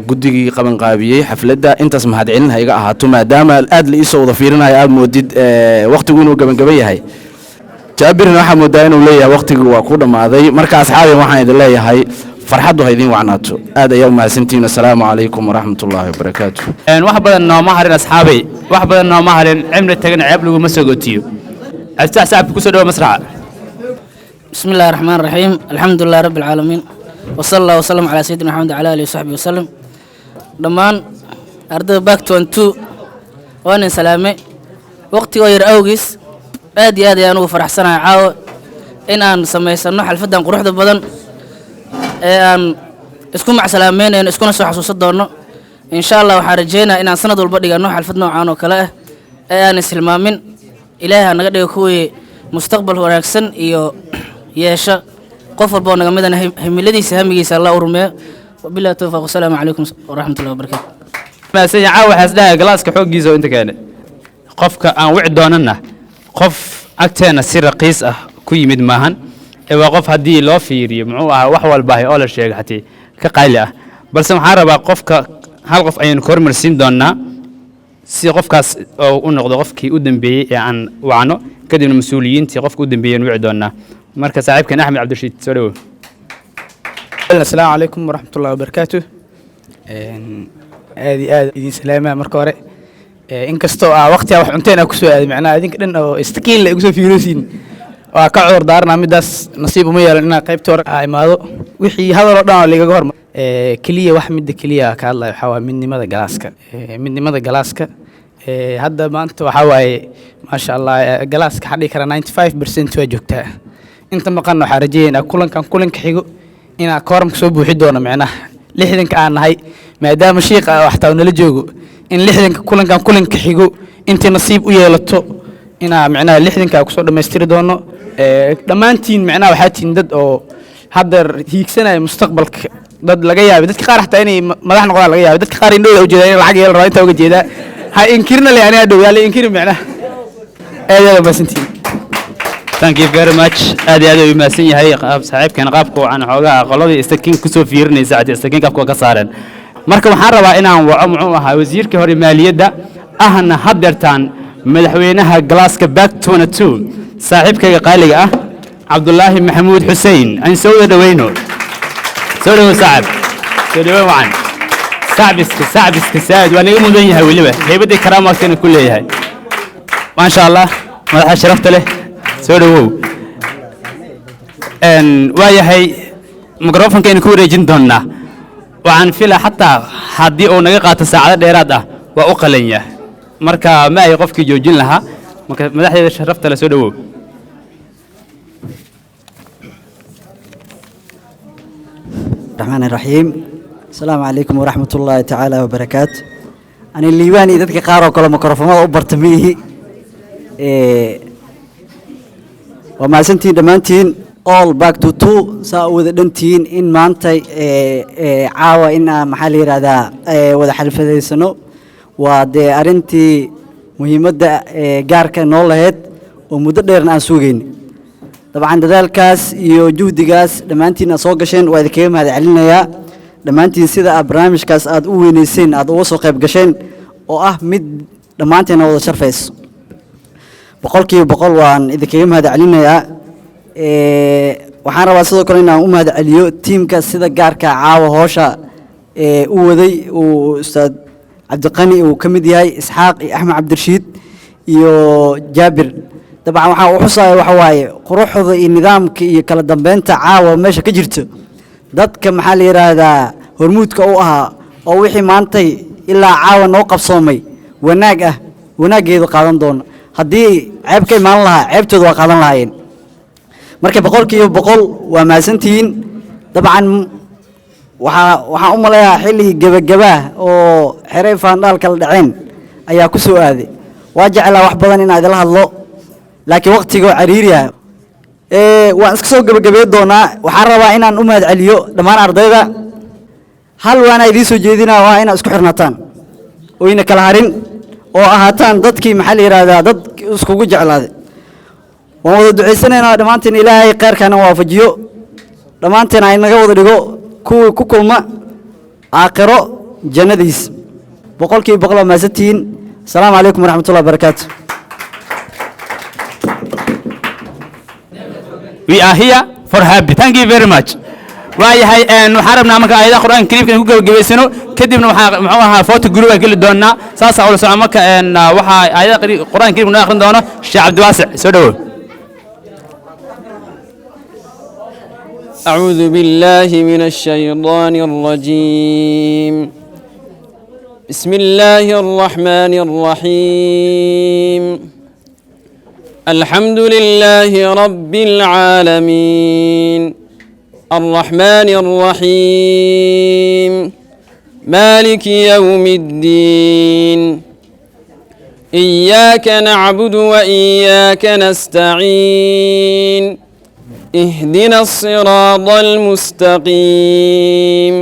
guddigii qabanqaabiyey xafladda intaas mahad celin ha iga ahaato maadaama aad la iisoo wada fiirinayo aad moodid wakhtigu inuu gebangaba yahay jaabirna waxaa moodaa inuu leeyahay wakhtigii waa ku dhammaaday marka asxaabigan waxaan idin leeyahay farxaddu ha idiin wacnaato aad ayaa u mahadsantihiin assalaamu calaykum waraxmatullaahi wabarakaatu wax badan nooma harin asxaabay wax badan nooma harin cimri tagan ceeb laguma soo gootiyo aftaax sacabka ku soo dhawo masraxa بسم الله الرحمن الرحيم الحمد لله رب العالمين وصلى الله وسلم على سيدنا محمد وعلى اله وصحبه وسلم دمان أرد باك 22 وانا سلامي وقتي غير اوغيس ادي انا فرح سنه عاو ان ان سميسنو حلفدان قروحدا بدن ان اسكو مع سلامين ان اسكو سو حسوس دونو ان شاء الله waxaan rajeynaa inaan sanad walba dhigano xalfad noocan oo kale ah aan islaamin ilaahay naga dhigo kuwii mustaqbal wanaagsan iyo yeesha qof walba naga midana himiladiisa hamigiisa Allah u rumeeyo wabillahi tawfiq wasalaamu calaykum waraxmatullahi wabarakaatu ma sanya caawa xasdaa galaaska xoogiisa inta kale qofka aan wici doonana qof agteena si raqiis ah ku yimid maahan ee waa qof hadii loo fiiriyo muxuu ahaa wax walba oo la sheegay xatii ka qayli ah balse waxaan rabaa qofka hal qof ayaan kormarsiin doonaa si qofkaas oo u noqdo qofkii u dambeeyay ee aan wacno kadibna mas'uuliyiintii qofka u dambeeyay wici doonaa marka saaxiibkan Axmed Cabdirashiid soo dhawo assalaamu calaykum waraxmatullaahi wabarakaatu aad idin salaama marka hore inkastoo waqtiga wax cunteena ku soo aaday macnaha idinka dhan oo istakiin la igu soo fiirosiin waa ka cudur daarnaa midaas nasiib uma yeelan inaan qaybta hore imaado wixii hadal oo dhan oo ligaga hormar keliya wax midda keliya ka hadlayo waxaa waa midnimada galaaska hadda maanta waxaa waaye maasha allah galaaska waxaa dhihi karaa 95% waa joogtaa inta maqan waxaa rajeeyaynaa kulanka xigo inaa kooramka soo buuxi doono macnaha 60 aan nahay maadaama shiiqa waxtaa nala joogo in 60 kulanka xigo intii nasiib u yeelato inaa macnaha 60 ku soo dhameystiri doono dhammaantiin macnaha waxaa tihiin dad oo hadda hiigsanaya mustaqbalka dad laga yaabay dadka qaar xataa inay madax noqdaan laga yaabay dadka qaar indhooda u jeedaan in lacag yeelan rabo inta uga jeedaa ha inkirna le aniga dhow yaala inkirin macnaha aad maasantiin thank you very much aad u maasan yahay saaxiibkan qaabka aan xoogaa qoladii istakiin ku soo fiirinaysa aad istakiin qaabka ka saareen marka waxaan rabaa inaan waco muxuu ahaa wasiirka hore maaliyadda ahna hadeertaan madaxweynaha galaaska back 22 saaxiibkayga qaaliga ah Cabdullaahi Maxamuud Xuseen aan soo dhaweyno soo dhawo saaxib soo dhawo waan saaxibiska saad waa naga mudan yahay waliba heybadii karaamaadkana ku leeyahay ma sha Allah madaxa sharafta leh soo dhawo waa yahay mikrofoonka in ku wareejin doonaa waxaan filaa xataa haddii uu naga qaato saacado dheeraad ah waa u qalanya marka ma ay qofkii joojin lahaa marka madaxdeeda sharafta leh soo dhawo الرحمن الرحيم السلام عليكم ورحمة الله تعالى وبركاته أنا الليباني ذاتك قارو كل ميكروفون وبرتميه وما سنتين دمانتين all back to two سأود دنتين إن ما أنت عاوة إن محلي هذا وذا حلف ذي سنو وده أرنتي مهمة جارك نولهت ومدرنا سوقين طبعا dadaalkaas iyo juhdigaas dhamaantiin soo gasheen waa idinka mahad celinaya dhamaantiin sida barnaamijkaas aad u weyneyseen aad uga soo qayb gasheen oo ah mid dhamaanteen wada sharfayso boqolkiiba boqol waan idinkaga mahad celinayaa waxaan rabaa sidoo kale inaan u mahad celiyo tiimka sida gaarka caawa hoosha u waday uu ustaad cabdiqani uu ka mid yahay isxaaq iyo axmed cabdirashiid iyo jaabir dabcan waxaan u xusaya waxa waaye quruxda iyo nidaamka iyo kala dambeynta caawa meesha ka jirto dadka maxaa la yidhaahdaa hormuudka u ahaa oo wixii maantay ilaa caawa noo qabsoomay wanaag ah wanaaggeedu qaadan doono haddii ceeb ka imaan lahaa ceebtooda waa qaadan lahaayeen marka boqolkiiba boqol waa mahadsantihiin dabcan waxaan u maleeyaa xilli gebagabaa oo xerey faandhaal kala dhaceen ayaa ku soo aaday waa jeclaa wax badan inaan idila hadlo laakiin waqtiga oo cariiri ah waan iska soo gebagabeyn doonaa waxaan rabaa inaan u mahad celiyo dhammaan ardayda hal waana idiin soo jeedinaa waa inaad isku xirnataan oyna kala harin oo ahaataan dadkii maxaa la yidhaahdaa dad iskugu jeclaaday waan wada ducaysanaynaa dhammaanteen ilaahay khayrkaana waafajiyo dhammaanteen ay naga wada dhigo kuwii ku kulma aakhiro jannadiis boqolkiiba boqol waa mahadsantihiin asalaamu calaykum waraxmatullahi wabarakaatu We are here for happy. Thank you very much. waayahay waxaan rabnaa marka aayadaha qur-aanka kariimka ku gabagabaysano kadibna waxaa muxuu ahaa foto guri baan geli doonaa saasaa ula socon marka waxaa aayadaha qur-aanka kariimka noo akhrin doono sheekh cabdiwaasic soo dhawow أعوذ بالله من الشيطان الرجيم بسم الله الرحمن الرحيم الحمد لله رب العالمين الرحمن الرحيم مالك يوم الدين إياك نعبد وإياك نستعين اهدنا الصراط المستقيم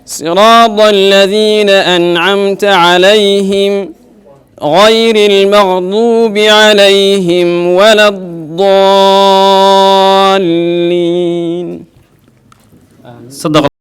صراط الذين أنعمت عليهم غير المغضوب عليهم ولا الضالين صدق